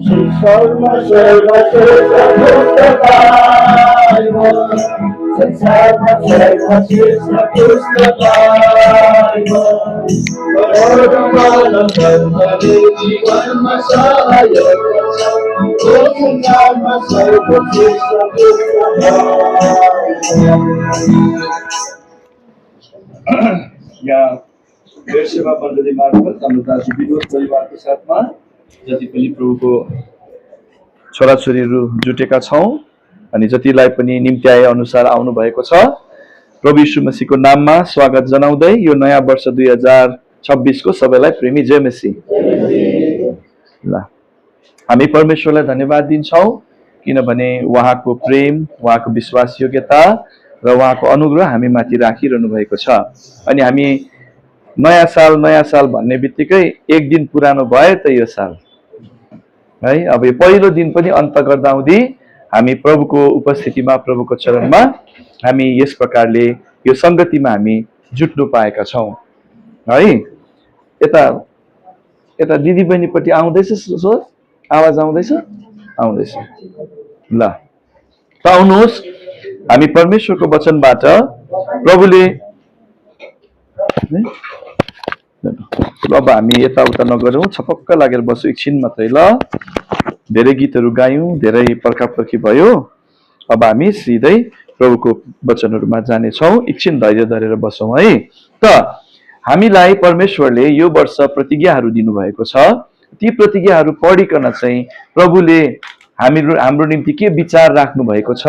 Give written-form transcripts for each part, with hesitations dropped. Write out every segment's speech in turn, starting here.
संसारमा सर्वश्रेष्ठ पुस्तकाय हो संसारमा सर्वश्रेष्ठ पुस्तकाय हो करोडौँ धर्मले जीवनमा सहायक छ ओ संसारमा सर्वश्रेष्ठ पुस्तकाय यहाँ देश सेवा मण्डली मार्फत हाम्रो दाजु विनोद परिवारको साथमा जति पनि प्रभुको छोराछोरीहरू जुटेका छौँ अनि जतिलाई पनि निम्ति आए अनुसार आउनु भएको छ प्रभु यीशु मसीहको नाममा स्वागत जनाउँदै यो नयाँ वर्ष 2026 को सबैलाई प्रेमी जय मसीह। ल हामी परमेश्वरलाई धन्यवाद दिन्छौँ किनभने उहाँको प्रेम उहाँको विश्वासयोग्यता र उहाँको अनुग्रह हामी माथि राखिरहनु भएको छ अनि हामी नयाँ साल भन्ने बित्तिकै एक दिन पुरानो भयो त यो साल है। अब यो पहिलो दिन पनि अन्त गर्दाउँदी हामी प्रभुको उपस्थितिमा प्रभुको चरणमा हामी यस प्रकारले यो संगतिमा हामी जुट्नु पाएका छौँ है। यता यता दिदी बहिनीपट्टि आउँदैछ सो आवाज आउँदैछ आउँदैछ ल त आउनुहोस् हामी परमेश्वरको वचनबाट प्रभुले अब हामी यताउता नगरौँ छपक्क लागेर बसौँ एकछिन मात्रै ल। धेरै गीतहरू गायौँ धेरै पर्खापर्खी भयो अब हामी सिधै प्रभुको वचनहरूमा जानेछौँ एकछिन धैर्य धरेर बसौँ है। त हामीलाई परमेश्वरले यो वर्ष प्रतिज्ञाहरू दिनुभएको छ ती प्रतिज्ञाहरू पढिकन चाहिँ प्रभुले हाम्रो निम्ति के विचार राख्नु भएको छ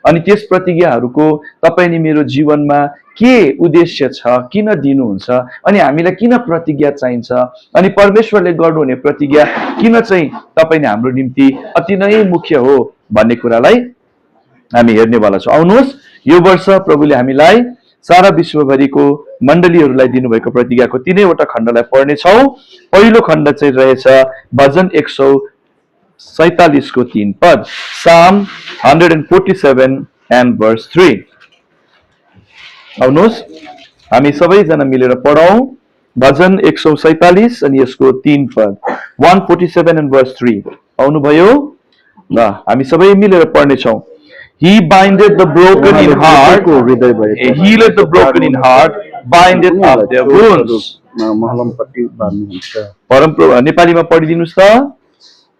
अनि त्यस प्रतिज्ञाहरूको तपाईं नि मेरो जीवनमा के उद्देश्य छ किन दिनुहुन्छ अनि हामीलाई किन प्रतिज्ञा चाहिन्छ अनि परमेश्वरले गर्नुहुने प्रतिज्ञा किन चाहिँ तपाईं हाम्रो निम्ति अति नै मुख्य हो भन्ने कुरालाई हामी हेर्नेवाला छौँ। आउनुहोस् यो वर्ष प्रभुले हामीलाई सारा विश्वभरिको मण्डलीहरूलाई दिनुभएको प्रतिज्ञाको तीनैवटा खण्डलाई पढ्नेछौँ। पहिलो खण्ड चाहिँ रहेछ भजन 147 को 3 पद Psalm 147 and verse 3। आउनुहोस् हामी सबैजना मिलेर पढौँ भजन 147 अनि यसको 3 पद 147 and verse 3 आउनुभयो ल हामी सबै मिलेर पढ्नेछौँ। He bindeth the broken in heart, healeth the broken in heart, bindeth up their wounds। परमप्रभु नेपालीमा पढिदिनुस् त।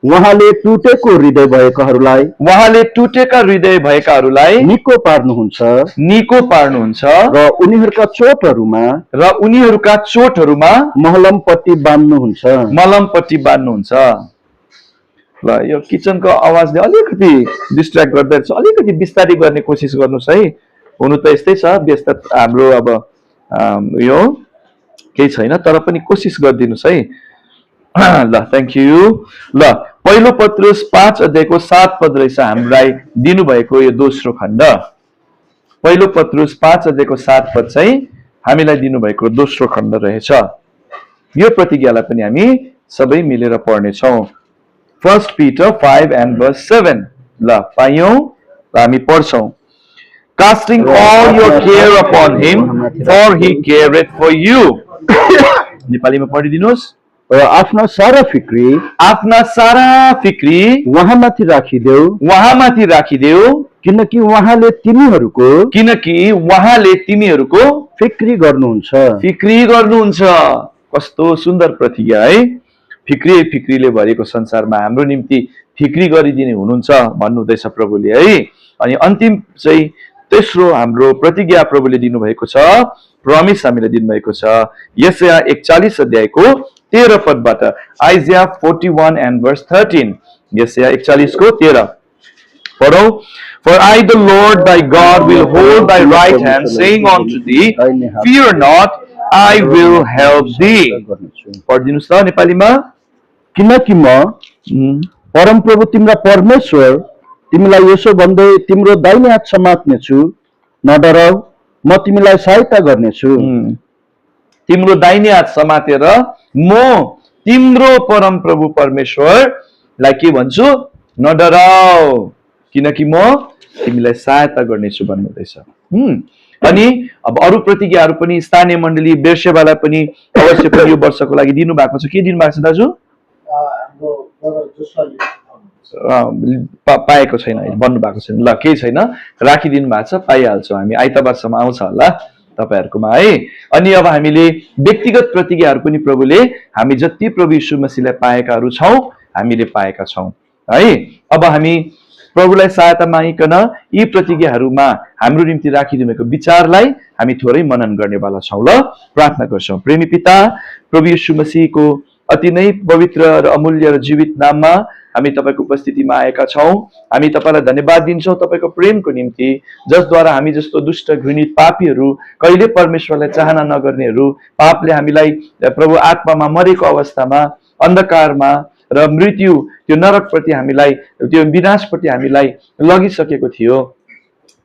उहाँले टुटेका हृदय भएकाहरूलाई निको पार्नुहुन्छ र उनीहरूका चोटहरूमा मलमपट्टी बान्नुहुन्छ। ल यो किचनको आवाजले अलिकति डिस्ट्र्याक्ट गर्दैछ अलिकति बिस्तारै गर्ने कोसिस गर्नुस् है। हुनु त यस्तै छ व्यस्त हाम्रो अब यो केही छैन तर पनि कोसिस गरिदिनुस् है ल थ्यांक यू। ल पहिलो पत्रुस 5 अध्यायको 7 पद रहेछ हामीलाई दिनुभएको यो दोस्रो खण्ड। पहिलो पत्रुस 5 अध्यायको 7 पद चाहिँ हामीलाई दिनुभएको दोस्रो खण्ड रहेछ। यो प्रतिज्ञालाई पनि हामी सबै मिलेर पढ्नेछौँ। 1 Peter 5 and verse 7 ल पायौं र हामी पढ्छौँ। Casting all your care upon him for he careth for you। नेपालीमा पढिदिनुस्। आफ्ना सारा फिक्री उहाँमाथि राखिदेऊ किनकि उहाँले तिमीहरूको फिक्री गर्नुहुन्छ। कस्तो सुन्दर प्रतिज्ञा है। फिक्रीले भरिएको संसारमा हाम्रो निम्ति फिक्री गरिदिने हुनुहुन्छ भन्नुहुँदैछ प्रभुले है। अनि अन्तिम चाहिँ तेस्रो हाम्रो प्रतिज्ञा प्रभुले दिनुभएको छ प्रमिस हामीलाई दिनुभएको छ यशाया 41 अध्यायको 13 पदबाट आइजाया 41 and verse 13 यशाया 41 को 13 पढौं। For I the Lord thy God will hold thy right hand saying unto thee fear not I will help thee। पढिदिनुस् त नेपालीमा। किनकि म परमप्रभु तिम्रा परमेश्वर तिमीलाई यसो भन्दै तिम्रो दाहिने हात समात्नेछु नडराऊ म तिमीलाई सहायता गर्नेछु। तिम्रो दाहिने हात समातेर म तिम्रो परमप्रभु परमेश्वरलाई के भन्छु नडराऊ किनकि म तिमीलाई सहायता गर्नेछु भन्नुहुँदैछ। अनि अब अरू प्रतिज्ञाहरू पनि स्थानीय मण्डली बेर्सेबालाई पनि अवश्य पनि यो वर्षको लागि दिनु भएको छ। के दिनु भएको छ दाजु? पाएको छैन, भन्नु भएको छैन। ल केही छैन, राखिदिनु भएको छ, पाइहाल्छौँ हामी, आइतबारसम्म आउँछ होला तपाईँहरूकोमा है। अनि अब हामीले व्यक्तिगत प्रतिज्ञाहरू पनि प्रभुले हामी जति प्रभु यीशु मसीहलाई पाएकाहरू छौँ हामीले पाएका छौँ है। अब हामी प्रभुलाई सहायता मागिकन यी प्रतिज्ञाहरूमा हाम्रो निम्ति राखिदिएको विचारलाई हामी थोरै मनन गर्नेवाला छौँ। ल प्रार्थना गर्छौँ। प्रेमी पिता, प्रभु यीशु मसीहको अति नै पवित्र र अमूल्य र जीवित नाममा हामी तपाईँको उपस्थितिमा आएका छौँ। हामी तपाईँलाई धन्यवाद दिन्छौँ तपाईँको प्रेमको निम्ति, जसद्वारा हामी जस्तो दुष्ट घृणित पापीहरू, कहिले परमेश्वरलाई चाहना नगर्नेहरू, पापले हामीलाई प्रभु आत्मामा मरेको अवस्थामा, अन्धकारमा र मृत्यु त्यो नरकप्रति हामीलाई, त्यो विनाशप्रति हामीलाई लगिसकेको थियो।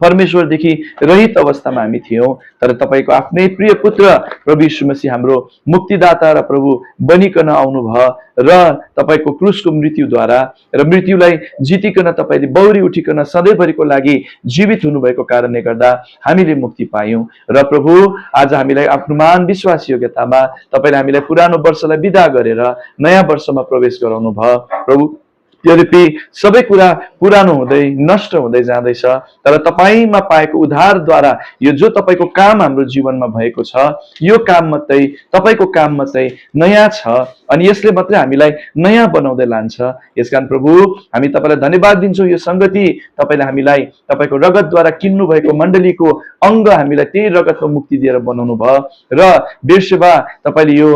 परमेश्वरदेखि रहित अवस्थामा हामी थियौँ, तर तपाईँको आफ्नै प्रिय पुत्र प्रभु यीशु मसीह हाम्रो मुक्तिदाता र प्रभु बनिकन आउनुभयो र तपाईँको क्रुसको मृत्युद्वारा र मृत्युलाई जितिकन तपाईँले बौरी उठिकन सधैँभरिको लागि जीवित हुनुभएको कारणले गर्दा हामीले मुक्ति पायौँ। र प्रभु आज हामीलाई आफ्नो महान विश्वास योग्यतामा तपाईँले हामीलाई पुरानो वर्षलाई विदा गरेर नयाँ वर्षमा प्रवेश गराउनु भयो। प्रभु यद्यपि सबै कुरा पुरानो हुँदै नष्ट हुँदै जाँदैछ, तर तपाईँमा पाएको उद्धारद्वारा यो जो तपाईँको काम हाम्रो जीवनमा भएको छ, यो काम मात्रै, तपाईँको काम मात्रै नयाँ छ अनि यसले मात्रै हामीलाई नयाँ बनाउँदै लान्छ। यसकारण प्रभु हामी तपाईँलाई धन्यवाद दिन्छौँ। यो संगति तपाईँले हामीलाई तपाईँको रगतद्वारा किन्नु भएको मण्डलीको अङ्ग हामीलाई त्यही रगतको मुक्ति दिएर बनाउनु भयो र बेर्सेबा तपाईँले यो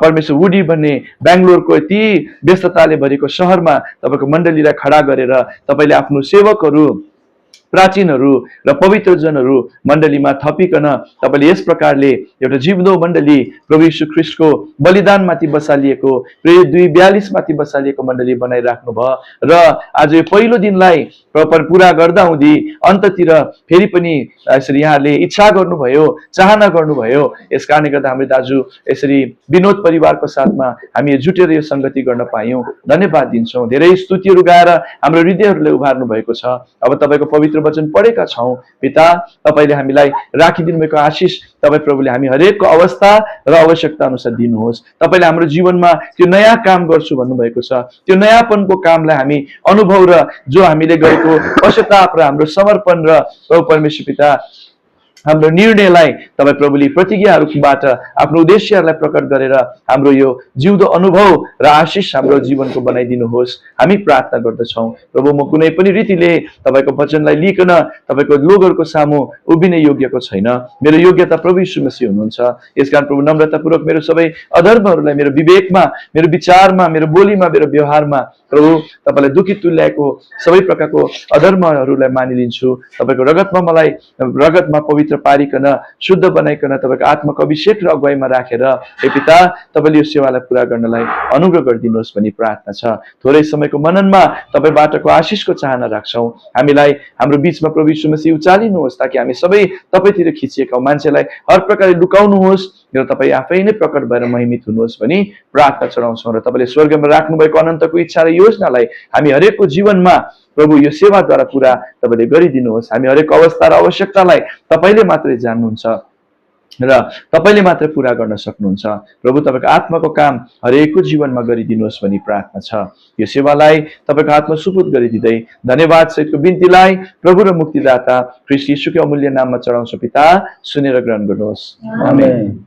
परमेश्वर वुडी भन्ने बेङ्गलोरको यति व्यस्तताले भरेको सहरमा तपाईँको मण्डलीलाई खडा गरेर तपाईँले आफ्नो सेवकहरू, प्राचीनहरू र पवित्रजनहरू मण्डलीमा थपिकन तपाईँले यस प्रकारले एउटा जिउँदो मण्डली प्रभु यीशु ख्रीष्टको बलिदानमाथि बसालिएको, प्रेरित 2:42 माथि बसालिएको मण्डली बनाइराख्नु भयो र आज यो पहिलो दिनलाई पुरा गर्दा हुँदी अन्ततिर फेरि पनि यसरी यहाँले इच्छा गर्नुभयो, चाहना गर्नुभयो। यस कारणले गर्दा हाम्रो दाजु यसरी विनोद परिवारको साथमा हामी जुटेर यो संगति गर्न पायौँ, धन्यवाद दिन्छौँ। धेरै स्तुतिहरू गाएर हाम्रो हृदयहरूलाई उभार्नु भएको छ। अब तपाईँको पवित्र वचन पढेका छौँ। पिता, तपाईँले हामीलाई राखिदिनु भएको आशिष तपाईँ प्रभुले हामी हरेकको अवस्था र आवश्यकता अनुसार दिनुहोस्। तपाईँले हाम्रो जीवनमा त्यो नयाँ काम गर्छु भन्नुभएको छ, त्यो नयाँपनको कामलाई हामी अनुभव र जो हामीले गरेको पश्चाताप र हाम्रो समर्पण र परमेश्वर पिता हाम्रो निर्णयलाई तपाईँ प्रभुले प्रतिज्ञाहरूबाट आफ्नो उद्देश्यहरूलाई प्रकट गरेर हाम्रो यो जिउँदो अनुभव र आशिष हाम्रो जीवनको बनाइदिनुहोस् हामी प्रार्थना गर्दछौँ। प्रभु, म कुनै पनि रीतिले तपाईँको वचनलाई लिकन तपाईँको लोगहरूको सामु उभिने योग्यको छैन। मेरो योग्यता प्रभु यीशु मसीह हुनुहुन्छ। यसकारण प्रभु नम्रतापूर्वक मेरो सबै अधर्महरूलाई मेरो विवेकमा, मेरो विचारमा, मेरो बोलीमा, मेरो व्यवहारमा प्रभु तपाईँलाई दुखी तुल्याएको सबै प्रकारको अधर्महरूलाई मानिलिन्छु। तपाईँको रगतमा पवित्र पारिकन शुद्ध बनाइकन तपाईँको आत्माको अभिषेक र अगुवाईमा राखेर हे पिता तपाईँले यो सेवालाई पुरा गर्नलाई अनुग्रह गरिदिनुहोस् भनी प्रार्थना छ। थोरै समयको मननमा तपाईँबाटको आशिषको चाहना राख्छौँ। हामीलाई हाम्रो बीचमा प्रभु यीशु मसीह उचालिनुहोस् ताकि हामी सबै तपाईँतिर खिचिएका मान्छेलाई हर प्रकारले लुकाउनुहोस् र तपाईँ आफै नै प्रकट भएर महिमित हुनुहोस् भनी प्रार्थना चढाउँछौँ। र तपाईँले स्वर्गमा राख्नुभएको अनन्तको इच्छा र योजनालाई हामी हरेकको जीवनमा प्रभु यो सेवाद्वारा पुरा तपाईँले गरिदिनुहोस्। हामी हरेक अवस्था र आवश्यकतालाई तपाईँले मात्रै जान्नुहुन्छ र तपाईँले मात्रै पुरा गर्न सक्नुहुन्छ। प्रभु, तपाईँको आत्माको काम हरेकको जीवनमा गरिदिनुहोस् भनी प्रार्थना छ। यो सेवालाई तपाईँको हातमा सुपुत गरिदिँदै धन्यवाद सहितको बिन्तीलाई प्रभु र मुक्तिदाता ख्रीष्ट यीशुको अमूल्य नाममा चढाउँछु। पिता, सुनेर ग्रहण गर्नुहोस्। आमेन।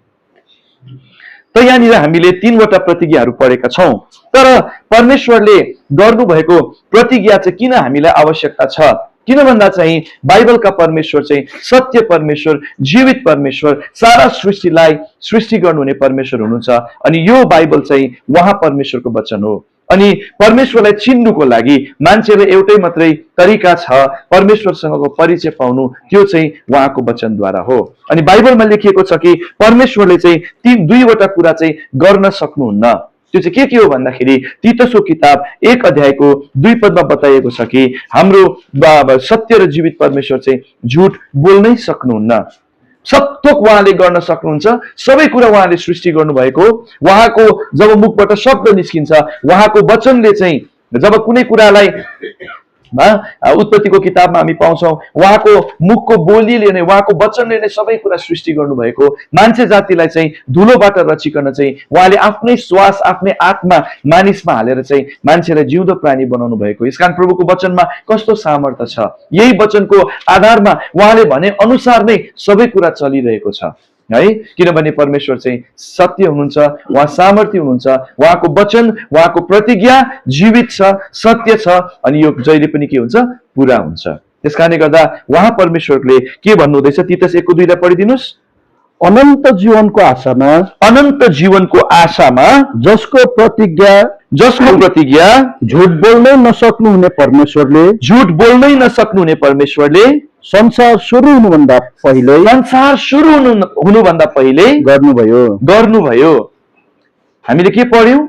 त यहाँनिर हामीले 3वटा प्रतिज्ञाहरू पढेका छौँ। तर परमेश्वरले गर्नुभएको प्रतिज्ञा चाहिँ किन हामीलाई आवश्यकता छ? किन भन्दा चाहिँ बाइबलका परमेश्वर चाहिँ सत्य परमेश्वर, जीवित परमेश्वर, सारा सृष्टिलाई सृष्टि गर्नुहुने परमेश्वर हुनुहुन्छ अनि यो बाइबल चाहिँ उहाँ परमेश्वरको वचन हो। अनि परमेश्वरलाई चिन्नुको लागि मान्छेले एउटै मात्रै तरिका छ परमेश्वरसँगको परिचय पाउनु, त्यो चाहिँ उहाँको वचनद्वारा हो। अनि बाइबलमा लेखिएको छ कि परमेश्वरले चाहिँ 2वटा कुरा चाहिँ गर्न सक्नुहुन्न। त्यो चाहिँ के हो भन्दाखेरि तीतसको किताब 1 अध्यायको 2 पदमा बताइएको छ कि हाम्रो सत्य र जीवित परमेश्वर चाहिँ झुट बोल्नै सक्नुहुन्न। सब थोक उहाँले गर्न सक्नुहुन्छ। सबै कुरा उहाँले सृष्टि गर्नुभएको, उहाँको जब मुखबाट शब्द निस्किन्छ, उहाँको वचनले चाहिँ जब कुनै कुरालाई उत्पत्तिको किताबमा हामी पाउँछौँ उहाँको मुखको बोलीले नै उहाँको वचनले नै सबै कुरा सृष्टि गर्नुभएको मान्छे जातिलाई चाहिँ धुलोबाट रचिकन चाहिँ उहाँले आफ्नै श्वास आफ्नै आत्मा मानिसमा हालेर चाहिँ मान्छेलाई जिउँदो प्राणी बनाउनु भएको। यसकारण प्रभुको वचनमा कस्तो सामर्थ्य छ, यही वचनको आधारमा उहाँले भने अनुसार नै सबै कुरा चलिरहेको छ है। किनभने परमेश्वर चाहिँ सत्य हुनुहुन्छ, उहाँ सामर्थ्य हुनुहुन्छ, उहाँको वचन उहाँको प्रतिज्ञा जीवित छ, सत्य छ अनि यो जहिले पनि के हुन्छ, पुरा हुन्छ। त्यस कारणले गर्दा उहाँ परमेश्वरले के भन्नुहुँदैछ, तितस 1:2 पढिदिनुहोस्। अनन्त जीवनको आशामा, अनन्त जीवनको आशामा जसको प्रतिज्ञा झुट बोल्नै नसक्नुहुने परमेश्वरले, झुट बोल्नै नसक्नुहुने परमेश्वरले संसार सुरु हुनुभन्दा पहिले गर्नुभयो। हामीले के पढ्यौं,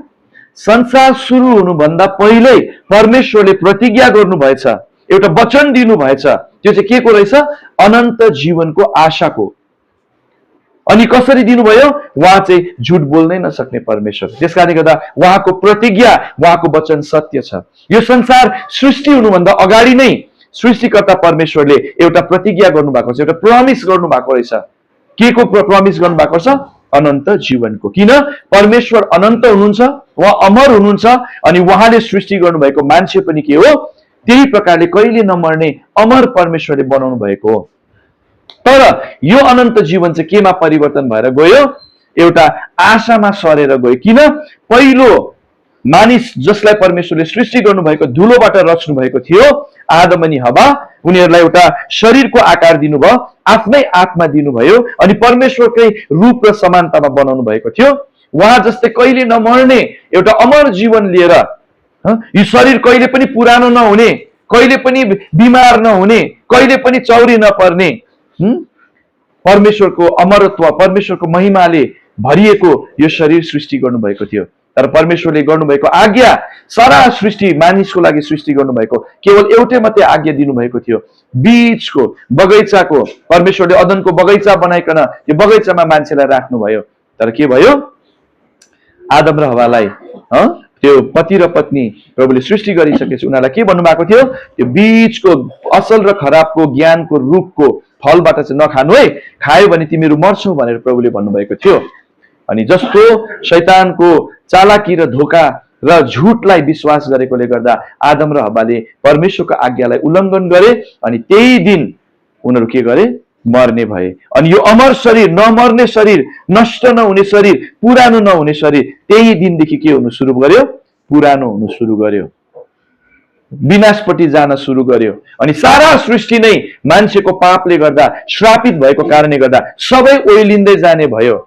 संसार सुरु हुनुभन्दा पहिल्यै परमेश्वरले प्रतिज्ञा गर्नुभएछ, एउटा वचन दिनुभएछ। त्यो चाहिँ के को रहेछ, अनन्त जीवनको आशाको। अनि कसरी दिनुभयो, उहाँ चाहिँ झुट बोल्नै नसक्ने परमेश्वर। त्यसकारणले गर्दा उहाँको प्रतिज्ञा उहाँको वचन सत्य छ। यो संसार सृष्टि हुनुभन्दा अगाडि नै सृष्टिकर्ता परमेश्वरले एउटा प्रतिज्ञा गर्नुभएको छ, एउटा प्रमिस गर्नुभएको रहेछ। के को प्रमिस गर्नुभएको छ, अनन्त जीवनको। किन, परमेश्वर अनन्त हुनुहुन्छ, उहाँ अमर हुनुहुन्छ अनि उहाँले सृष्टि गर्नुभएको मान्छे पनि के हो, त्यही प्रकारले कहिले नमर्ने अमर परमेश्वरले बनाउनु भएको हो। तर यो अनन्त जीवन चाहिँ केमा परिवर्तन भएर गयो, एउटा आशामा सरेर गयो। किन, पहिलो मानिस जसलाई परमेश्वरले सृष्टि गर्नुभएको धुलोबाट रच्नु भएको थियो, आदम अनि हवा, उनीहरूलाई एउटा शरीरको आकार दिनुभयो, आफ्नै आत्मा दिनुभयो अनि परमेश्वरकै रूप र समानतामा बनाउनु भएको थियो। उहाँ जस्तै कहिले नमर्ने एउटा अमर जीवन लिएर, यो शरीर कहिले पनि पुरानो नहुने, कहिले पनि बिमार नहुने, कहिले पनि चौरी नपर्ने, परमेश्वरको अमरत्व, परमेश्वरको महिमाले भरिएको यो शरीर सृष्टि गर्नुभएको थियो। तर परमेश्वरले गर्नुभएको आज्ञा, सारा सृष्टि मानिसको लागि सृष्टि गर्नुभएको केवल एउटै मात्रै आज्ञा दिनुभएको थियो, बीचको बगैँचाको। परमेश्वरले अदनको बगैँचा बनाइकन त्यो बगैँचामा मान्छेलाई राख्नुभयो। तर के भयो, आदम र हवालाई त्यो पति र पत्नी प्रभुले सृष्टि गरिसकेपछि उनीहरूलाई के भन्नुभएको थियो, त्यो बीचको असल र खराबको ज्ञानको रुखको फलबाट चाहिँ नखानु है, खायो भने तिमीहरू मर्छौ भनेर प्रभुले भन्नुभएको थियो। अनि जस्तो शैतानको चालाकी र धोका र झुटलाई विश्वास गरेकोले गर्दा आदम र हव्वाले परमेश्वरको आज्ञालाई उल्लङ्घन गरे अनि त्यही दिन उनीहरू के गरे, मर्ने भए। अनि यो अमर शरीर, नमर्ने शरीर, नष्ट नहुने शरीर, पुरानो नहुने शरीर त्यही दिनदेखि के हुनु सुरु गर्यो, पुरानो हुनु सुरु गर्यो, विनाशपट्टि जान सुरु गर्यो। अनि सारा सृष्टि नै मान्छेको पापले गर्दा, श्रापित भएको कारणले गर्दा सबै ओइलिँदै जाने भयो,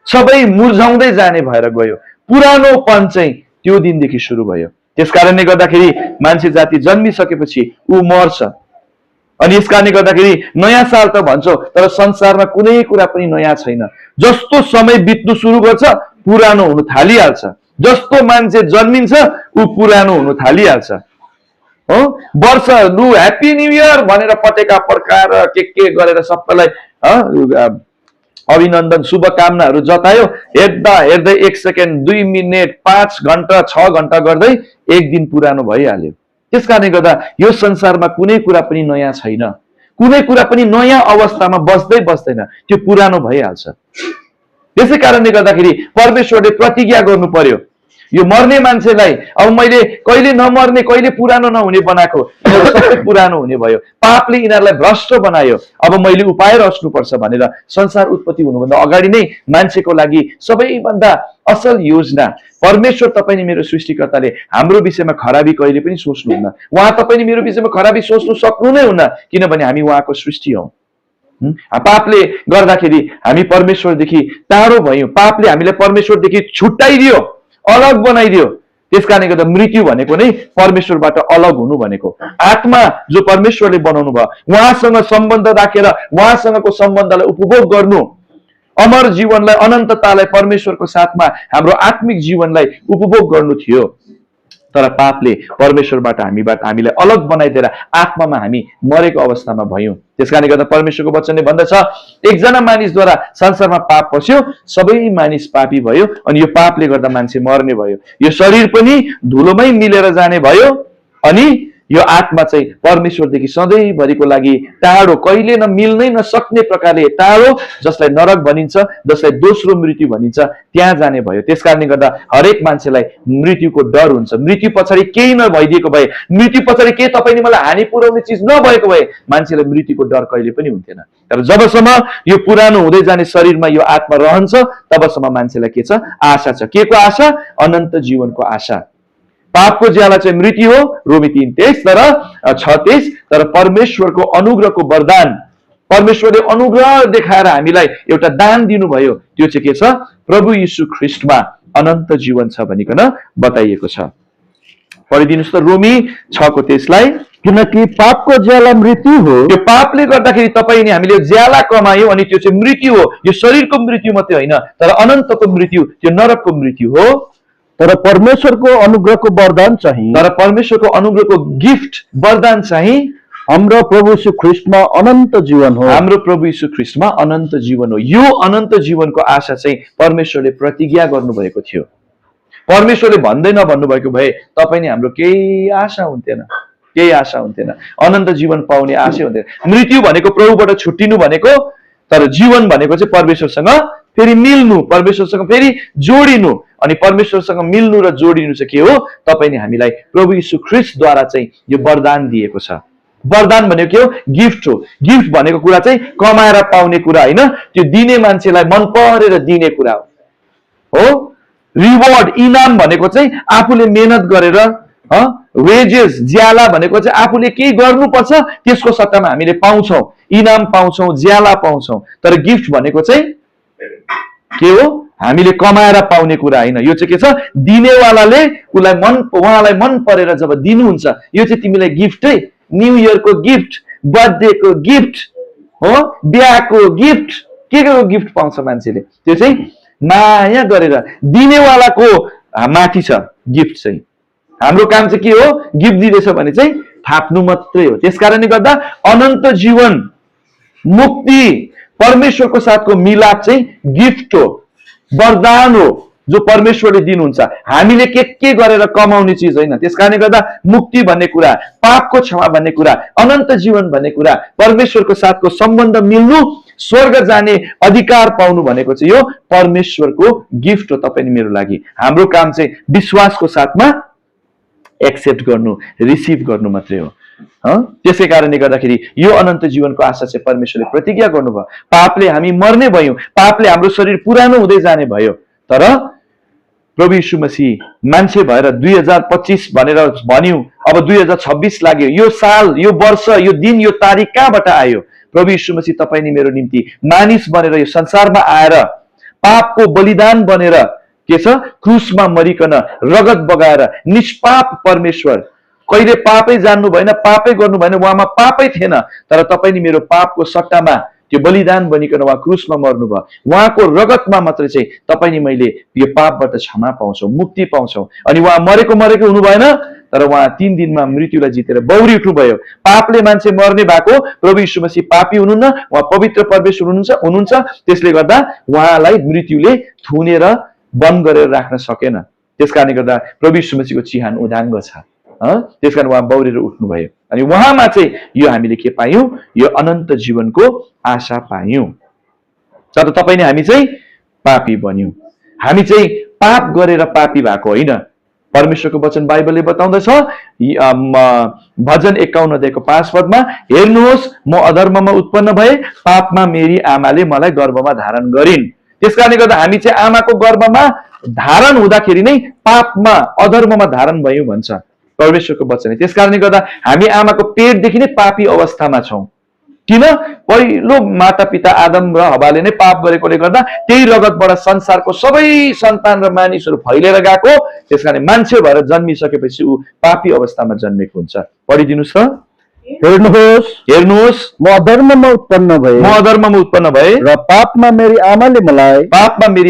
सबै मुर्झाउँदै जाने भएर गयो। पुरानोपन चाहिँ त्यो दिनदेखि सुरु भयो। त्यस कारणले गर्दाखेरि मान्छे जाति जन्मिसकेपछि ऊ मर्छ। अनि यस कारणले गर्दाखेरि नयाँ साल त भन्छौ, तर संसारमा कुनै कुरा पनि नयाँ छैन। जस्तो समय बित्नु सुरु गर्छ पुरानो हुनु थालिहाल्छ, जस्तो मान्छे जन्मिन्छ ऊ पुरानो हुनु थालिहाल्छ। हो, वर्ष लु ह्याप्पी न्यू इयर भनेर पटेका पड्काएर के गरेर सबैलाई अभिनन्दन शुभकामनाहरू जतायो, हेर्दा हेर्दै 1 सेकेन्ड, 2 मिनेट, 5 घण्टा, 6 घण्टा गर्दै एक दिन पुरानो भइहाल्यो। त्यस कारणले गर्दा यो संसारमा कुनै कुरा पनि नयाँ छैन, कुनै कुरा पनि नयाँ अवस्थामा बस्दैन, त्यो पुरानो भइहाल्छ। त्यसै कारणले गर्दाखेरि परमेश्वरले प्रतिज्ञा गर्नु पर्यो, यो मर्ने मान्छेलाई अब मैले कहिले नमर्ने, कहिले पुरानो नहुने बनाएको, सबै पुरानो हुने भयो। पापले यिनीहरूलाई भ्रष्ट बनायो, अब मैले उपाय रच्नुपर्छ भनेर संसार उत्पत्ति हुनुभन्दा अगाडि नै मान्छेको लागि सबैभन्दा असल योजना परमेश्वर, तपाईं मेरो सृष्टिकर्ताले हाम्रो विषयमा खराबी कहिले पनि सोच्नुहुन्न। उहाँ तपाईं मेरो विषयमा खराबी सोच्नु सक्नु नै हुन्न, किनभने हामी उहाँको सृष्टि हौ। पापले गर्दाखेरि हामी परमेश्वरदेखि टाढो भयौं, पापले हामीलाई परमेश्वरदेखि छुट्याइदियो, अलग बनाइदियो। त्यस कारणले गर्दा मृत्यु भनेको नै परमेश्वरबाट अलग हुनु भनेको। आत्मा जो परमेश्वरले बनाउनु भयो, उहाँसँग सम्बन्ध राखेर उहाँसँगको सम्बन्धलाई उपभोग गर्नु, अमर जीवनलाई, अनन्ततालाई परमेश्वरको साथमा हाम्रो आत्मिक जीवनलाई उपभोग गर्नु थियो। तर पापले परमेश्वरबाट हामीलाई अलग बनाइदिएर आत्मामा हामी मरेको अवस्थामा भयौं। त्यसकारणले गर्दा परमेश्वरको वचनले भन्दछ, एकजना मानिसद्वारा संसारमा पाप पस्यो, सबै मानिस पापी भयो अनि यो पापले गर्दा मान्छे मर्ने भयो। यो शरीर पनि धुलोमै मिलेर जाने भयो अनि यो आत्मा चाहिँ परमेश्वरदेखि सधैँभरिको लागि टाढो, कहिले मिल्नै नसक्ने प्रकारले टाढो, जसलाई नरक भनिन्छ, जसलाई दोस्रो मृत्यु भनिन्छ, त्यहाँ जाने भयो। त्यसकारणले गर्दा हरेक मान्छेलाई मृत्युको डर हुन्छ। मृत्यु पछाडि केही नभइदिएको भए, मृत्यु पछाडि केही तपाईँले मलाई हानि पुर्याउने चिज नभएको भए मान्छेलाई मृत्युको डर कहिले पनि हुन्थेन। तर जबसम्म यो पुरानो हुँदै जाने शरीरमा यो आत्मा रहन्छ, तबसम्म मान्छेलाई के छ? आशा छ। के को आशा? अनन्त जीवनको आशा। पापको ज्याला चाहिँ मृत्यु हो, रोमी 3:23 तर 6:23। तर परमेश्वरको अनुग्रहको वरदान, परमेश्वरले अनुग्रह देखाएर हामीलाई एउटा दान दिनुभयो, त्यो चाहिँ के छ? प्रभु यीशु ख्रीष्टमा अनन्त जीवन छ भनिकन बताइएको छ। पढिदिनुहोस् त रोमी 6:23 किनकि पापको ज्याला मृत्यु हो। यो पापले गर्दाखेरि तपाईँ हामीले ज्याला कमायौं, अनि त्यो चाहिँ मृत्यु हो। यो शरीरको मृत्यु मात्रै होइन, तर अनन्तको मृत्यु, त्यो नरकको मृत्यु हो। तर परमेश्वरको अनुग्रहको वरदान चाहिँ, तर परमेश्वरको अनुग्रहको गिफ्ट वरदान चाहिँ हाम्रो प्रभु यीशु ख्रीष्टमा अनन्त जीवन हो। हाम्रो प्रभु यीशु ख्रीष्टमा अनन्त जीवन हो। यो अनन्त जीवनको आशा चाहिँ परमेश्वरले प्रतिज्ञा गर्नुभएको थियो। परमेश्वरले भन्दै नभन्नुभएको भए तपाईँ नि हाम्रो केही आशा हुन्थेन, केही आशा हुन्थेन। अनन्त जीवन पाउने आशा हुन्थेन। मृत्यु भनेको प्रभुबाट छुट्टिनु भनेको, तर जीवन भनेको चाहिँ परमेश्वरसँग फेरि मिल्नु, परमेश्वरसँग फेरि जोडिनु। अनि परमेश्वरसँग मिल्नु र जोडिनु चाहिँ के हो? तपाईँ नि हामीलाई प्रभु यीशु ख्रीष्टद्वारा चाहिँ यो वरदान दिएको छ। वरदान भनेको के हो? गिफ्ट हो। गिफ्ट भनेको कुरा चाहिँ कमाएर पाउने कुरा होइन, त्यो दिने मान्छेलाई मन परेर दिने कुरा हो। रिवार्ड, इनाम भनेको चाहिँ आफूले मेहनत गरेर, वेजेस, ज्याला भनेको चाहिँ आफूले केही गर्नुपर्छ, त्यसको सट्टामा हामीले पाउँछौँ, इनाम पाउँछौँ, ज्याला पाउँछौँ। तर गिफ्ट भनेको चाहिँ के हो? हामीले कमाएर पाउने कुरा होइन। यो चाहिँ के छ? दिनेवालाले उहाँलाई मन परेर जब दिनुहुन्छ, यो चाहिँ तिमीलाई गिफ्टै। न्यू इयरको गिफ्ट, बर्थडेको गिफ्ट हो, बिहाको गिफ्ट, के गिफ्ट पाउँछ मान्छेले? त्यो चाहिँ माया गरेर दिनेवालाको माथि छ गिफ्ट चाहिँ। हाम्रो काम चाहिँ के हो? गिफ्ट दिँदैछ भने चाहिँ थाप्नु मात्रै हो। त्यसकारणले गर्दा अनन्त जीवन, मुक्ति, परमेश्वरको साथको मिलाप चाहिँ गिफ्ट हो, वरदान हो, जो परमेश्वरले दिनुहुन्छ। हामीले के गरेर कमाउने चिज होइन। त्यसकारणले गर्दा मुक्ति भन्ने कुरा, पापको क्षमा भन्ने कुरा, अनन्त जीवन भन्ने कुरा, परमेश्वरको साथको सम्बन्ध मिल्नु, स्वर्ग जाने अधिकार पाउनु भनेको चाहिँ यो परमेश्वरको गिफ्ट हो तपाईँ मेरो लागि। हाम्रो काम चाहिँ विश्वासको साथमा एक्सेप्ट गर्नु, रिसिभ गर्नु मात्रै हो। त्यसै कारणले गर्दाखेरि यो अनन्त जीवनको आशा चाहिँ परमेश्वरले प्रतिज्ञा गर्नुभयो। पापले हामी मर्ने भयौँ, पापले हाम्रो शरीर पुरानो हुँदै जाने भयो, तर प्रभु यीशु मसीह मान्छे भएर 2025 भनेर भन्यौं, अब 2026 लाग्यो। यो साल, यो वर्ष, यो दिन, यो तारिक कहाँबाट आयो? प्रभु यीशु मसीह तपाईँ नि मेरो निम्ति मानिस बनेर यो संसारमा आएर पापको बलिदान बनेर के छ? क्रुसमा मरिकन रगत बगाएर निष्पाप परमेश्वर, कहिले पापै जान्नु भएन, पापै गर्नु भएन, उहाँमा पापै थिएन, तर तपाईँ नि मेरो पापको सट्टामा त्यो बलिदान बनिकन उहाँ क्रुसमा मर्नुभयो। उहाँको रगतमा मात्रै चाहिँ तपाईँ नि मैले यो पापबाट क्षमा पाउँछौँ, मुक्ति पाउँछौँ। अनि उहाँ मरेको हुनु भएन, तर उहाँ 3 दिनमा मृत्युलाई जितेर बौरी उठ्नुभयो। पापले मान्छे मर्ने भएको, प्रभु यीशु मसीह पापी हुनुहुन्न, उहाँ पवित्र परमेश्वर हुनुहुन्छ। त्यसले गर्दा उहाँलाई मृत्युले थुनेर बन्द गरेर राख्न सकेन। त्यसकारणले गर्दा प्रभु यीशु मसीहको चिहान उदाङ्ग छ। त्यसकारण उहाँ बौरेर उठ्नुभयो। अनि उहाँमा चाहिँ यो हामीले के पायौं? यो अनन्त जीवनको आशा पायौं। तर तपाईँ नि हामी चाहिँ पापी बन्यौं। हामी चाहिँ पाप गरेर पापी भएको होइन। परमेश्वरको वचन बाइबलले बताउँदछ, भजन 51 अध्यायको 5 पदमा, हेर्नुहोस् म अधर्ममा उत्पन्न भए, पापमा मेरी आमाले मलाई गर्भमा धारण गरिन्। त्यसकारणले गर्दा हामी चाहिँ आमाको गर्भमा धारण हुँदाखेरि नै पापमा, अधर्ममा धारण भयौं भन्छ परमेश्वरको वचन। त्यसकारणले गर्दा हामी आमाको पेटदेखि नै पापी अवस्थामा छौं। किन? पहिलो माता पिता आदम र हवाले नै पाप गरेकोले गर्दा त्यही रगतबाट संसारको सबै सन्तान र मानिसहरू फैलिएर गएको। त्यसकारण मान्छे भएर जन्मिसकेपछि ऊ पापी अवस्थामा जन्मेको हुन्छ। पढिदिनुस् त। हेर्नुहोस् म अधर्ममा उत्पन्न भए र पापमा मेरी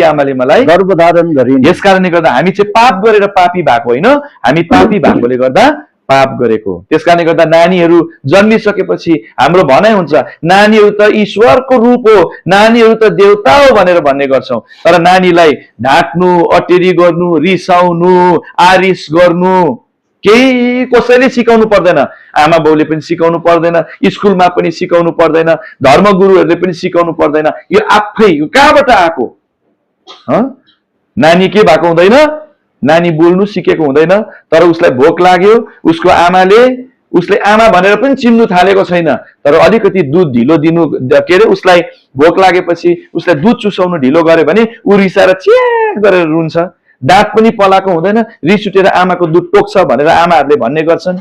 आमाले मलाई गर्भधारण गरिन्। यसकारणले गर्दा हामी चाहिँ पाप गरेर पापी भएको होइन, हामी पापी भएकोले गर्दा पाप गरेको। त्यसकारणले गर्दा नानीहरू जन्मिसकेपछि हाम्रो भनाइ हुन्छ, नानीहरू त ईश्वरको रूप हो, नानीहरू त देवता हो भनेर भन्ने गर्छौं। तर नानीलाई ढाक्नु, अटेरी गर्नु, रिसाउनु, आरिस गर्नु, केही कसैले सिकाउनु पर्दैन, आमा बाउले पनि सिकाउनु पर्दैन, स्कुलमा पनि सिकाउनु पर्दैन, धर्मगुरुहरूले पनि सिकाउनु पर्दैन, यो आफै कहाँबाट आएको? नानी के भएको हुँदैन, नानी बोल्नु सिकेको हुँदैन, तर उसलाई भोक लाग्यो, उसको आमाले उसले आमा भनेर पनि चिन्नु थालेको छैन, तर अलिकति दुध ढिलो दिनु के अरे उसलाई भोक लागेपछि उसलाई दुध चुसाउनु ढिलो गर्यो भने ऊ रिसाएर च्या गरेर रुन्छ, दाँत पनि पलाएको हुँदैन, रिस उठेर आमाको दुध टोक्छ भनेर आमाहरूले भन्ने गर्छन्,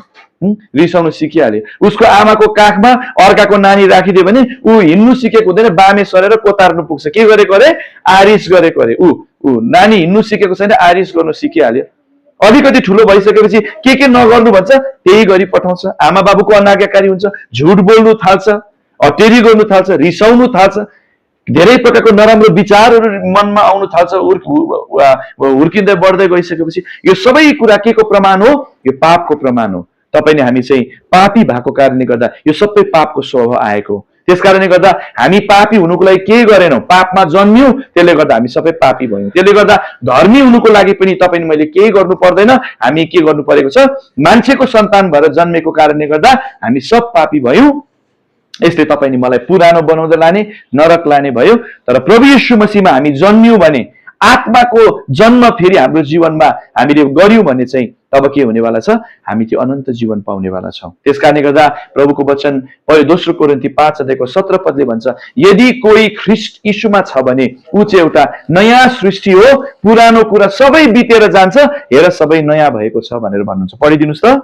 रिसाउनु सिकिहाल्यो। उसको आमाको काखमा अर्काको नानी राखिदियो भने ऊ हिँड्नु सिकेको हुँदैन, बामे सरेर कोतार्नु पुग्छ, के गरेको अरे आरिस गरेको अरे, ऊ नानी हिँड्नु सिकेको छैन, आरिस गर्नु सिकिहाल्यो। अलिकति ठुलो भइसकेपछि के नगर्नु भन्छ त्यही गरी पठाउँछ, आमा बाबुको अनाज्ञाकारी हुन्छ, झुट बोल्नु थाल्छ, अटेरी गर्नु थाल्छ, रिसाउनु थाल्छ, धेरै प्रकारको नराम्रो विचारहरू मनमा आउनु थाल्छ, हुर्किँदै बढ्दै गइसकेपछि यो सबै कुरा के को प्रमाण हो? यो पापको प्रमाण हो। तपाईले हामी चाहिँ पापी भएको कारणले गर्दा यो सबै पापको स्वभाव आएको। त्यसकारणले गर्दा हामी पापी हुनुको लागि के गरेनौं? पापमा जन्मियौं, त्यसले गर्दा हामी सबै पापी भयौं। त्यसले गर्दा धर्मी हुनुको लागि पनि तपाईले मैले केही गर्नु पर्दैन, हामी के गर्नु परेको छ? मान्छेको सन्तान भएर जन्मेको कारणले गर्दा हामी सब पापी भयौं। यसले तपाईले मलाई पुरानो बनाउँदै लाने, नरक लाने भयो। तर प्रभु येशू मसीहमा हामी जन्मियौं भने, आत्माको जन्म फेरि हाम्रो जीवनमा हामीले गर्यौं भने चाहिँ तब के हुनेवाला छ? हामी त्यो अनन्त जीवन पाउनेवाला छौं। त्यसकारणले गर्दा प्रभुको वचन दोस्रो कोरिन्थी 5:17 भन्छ, यदि कोही ख्रीष्ट यीशुमा छ भने ऊ चाहिँ एउटा नयाँ सृष्टि हो, पुरानो कुरा सबै बितेर जान्छ, हेर सबै नयाँ भएको छ भनेर भन्नुहुन्छ। पढिदिनुस् त।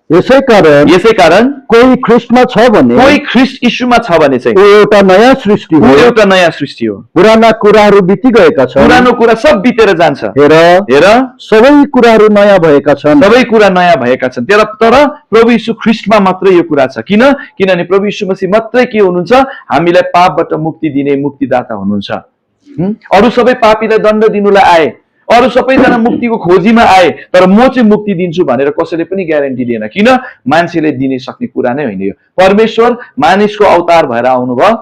यसै कारण कोही ख्रीष्टमा छ भने, कोही ख्रीष्ट यीशुमा छ भने चाहिँ ऊ एउटा नयाँ सृष्टि हो, एउटा नयाँ सृष्टि हो। पुराना कुराहरू बिति गएका छन्, पुरानो कुरा सब बितेर जान्छ, हेर सबै कुराहरू नयाँ भएका छन्, सबै कुरा नयाँ भएका छन्। तर प्रभु यीशु ख्रीष्टमा मात्रै यो कुरा छ। किनभने प्रभु यीशु मसीह मात्रै के हुनुहुन्छ? हामीलाई पापबाट मुक्ति दिने मुक्तिदाता हुनुहुन्छ। अरू सबै पापीलाई दण्ड दिनुलाई आए, अरू सबैजना मुक्तिको खोजीमा आए, तर म चाहिँ मुक्ति दिन्छु भनेर कसैले पनि ग्यारेन्टी दिएन। किन? मान्छेले दिने सक्ने कुरा नै होइन यो। परमेश्वर मानिसको अवतार भएर आउनुभयो,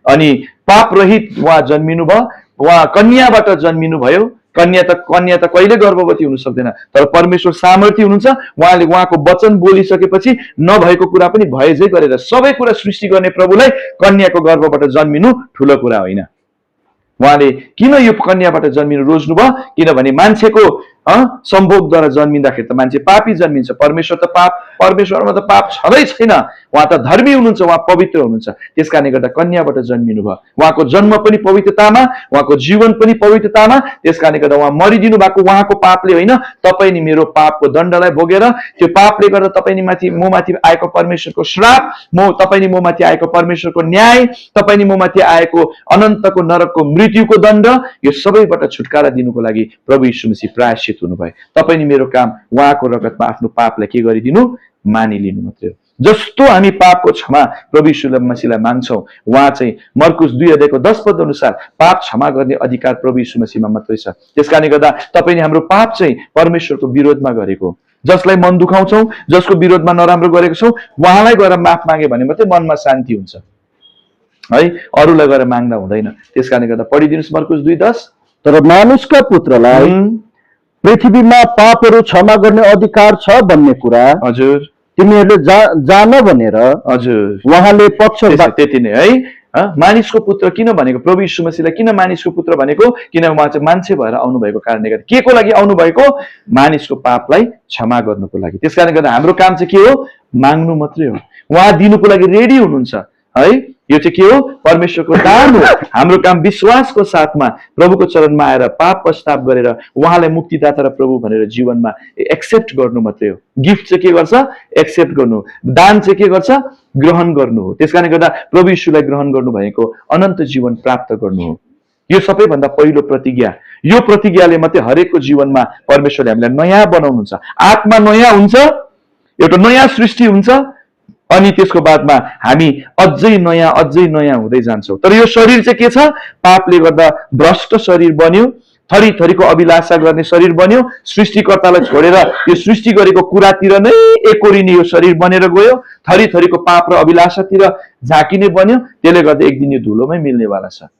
अनि पाप रहित उहाँ जन्मिनु भयो, उहाँ कन्याबाट जन्मिनु भयो। कन्या त कहिले गर्भवती हुन सक्दैन, तर परमेश्वर सामर्थ्य हुनुहुन्छ। उहाँले उहाँको वचन बोलिसकेपछि नभएको कुरा पनि भएझै गरेर सबै कुरा सृष्टि गर्ने प्रभुलाई कन्याको गर्भबाट जन्मिनु ठुलो कुरा होइन। उहाँले किन यो कन्याबाट जन्मिनु रोज्नु भयो? किनभने मान्छेको सम्भोगद्वारा जन्मिँदाखेरि त मान्छे पापी जन्मिन्छ। परमेश्वरमा त पाप छँदै छैन, उहाँ त धर्मी हुनुहुन्छ, उहाँ पवित्र हुनुहुन्छ। त्यसकारणले गर्दा कन्याबाट जन्मिनु भयो। उहाँको जन्म पनि पवित्रतामा, उहाँको जीवन पनि पवित्रतामा। त्यसकारणले गर्दा उहाँ मरिदिनु भएको उहाँको पापले होइन, तपाईँ नि मेरो पापको दण्डलाई भोगेर, त्यो पापले गर्दा तपाईँ नि माथि म माथि आएको परमेश्वरको श्राप, तपाईँ नि म माथि आएको परमेश्वरको न्याय, तपाईँ नि म माथि आएको अनन्तको नरकको मृत्युको दण्ड, यो सबैबाट छुटकारा दिनुको लागि प्रभु यीशु मसीह प्रायश्चित हुनुभयो। तपाईँ नि मेरो काम उहाँको रगतमा आफ्नो पापलाई के गरिदिनु? मानिलिनु मात्रै हो। जस्तो हामी पापको क्षमा प्रभु यीशु मसीहलाई माग्छौं, उहाँ चाहिँ मर्कुस 2:10 अनुसार पाप क्षमा गर्ने अधिकार प्रभु यीशु मसीहमा मात्रै छ। त्यसकारणले गर्दा तपाईले हाम्रो पाप चाहिँ परमेश्वरको विरोधमा गरेको, जसलाई मन दुखाउँछौं, जसको विरोधमा नराम्रो गरेको छौं, उहाँलाई गएर माफ मागे भने मात्रै मनमा शान्ति हुन्छ है, अरूलाई गएर माग्दा हुँदैन। त्यसकारणले गर्दा पढिदिनुस् मर्कुस 2:10। तर मानिसका पुत्रलाई पृथ्वीमा पापहरू क्षमा गर्ने अधिकार छ भन्ने कुरा हजुर तिमीहरूले जान भनेर हजुर उहाँले पक्ष त्यति नै है। मानिसको पुत्र किन भनेको? प्रभु यीशु मसीहलाई किन मानिसको पुत्र भनेको? किनभने उहाँ चाहिँ मान्छे भएर आउनु भएको कारणले गर्दा। के को लागि आउनु भएको? मानिसको पापलाई क्षमा गर्नुको लागि। त्यसकारणले गर्दा हाम्रो काम चाहिँ के हो? माग्नु मात्रै हो। उहाँ दिनुको लागि रेडी हुनुहुन्छ है। यो चाहिँ के हो? परमेश्वरको दान हो। हाम्रो काम विश्वासको साथमा प्रभुको चरणमा आएर पाप पश्चाताप गरेर उहाँलाई मुक्तिदाता र प्रभु भनेर जीवनमा एक्सेप्ट गर्नु मात्रै हो। गिफ्ट चाहिँ के गर्छ? एक्सेप्ट गर्नु। दान चाहिँ के गर्छ? ग्रहण गर्नु हो। त्यसकारणले गर्दा प्रभु यीशुलाई ग्रहण गर्नु भएको अनन्त जीवन प्राप्त गर्नु हो। यो सबैभन्दा पहिलो प्रतिज्ञा। यो प्रतिज्ञाले मात्रै हरेकको जीवनमा परमेश्वरले हामीलाई नयाँ बनाउनुहुन्छ। आत्मा नयाँ हुन्छ, एउटा नयाँ सृष्टि हुन्छ, अनि त्यसको बादमा हामी अझै नयाँ हुँदै जान्छौँ। तर यो शरीर चाहिँ के छ? पापले गर्दा भ्रष्ट शरीर बन्यो, थरी थरीको अभिलाषा गर्ने शरीर बन्यो। सृष्टिकर्तालाई छोडेर यो सृष्टि गरेको कुरातिर नै एकोरिने यो शरीर बनेर गयो, थरी थरीको पाप र अभिलाषातिर झाँकिने बन्यो। त्यसले गर्दा एक दिन यो धुलोमै मिल्नेवाला छ।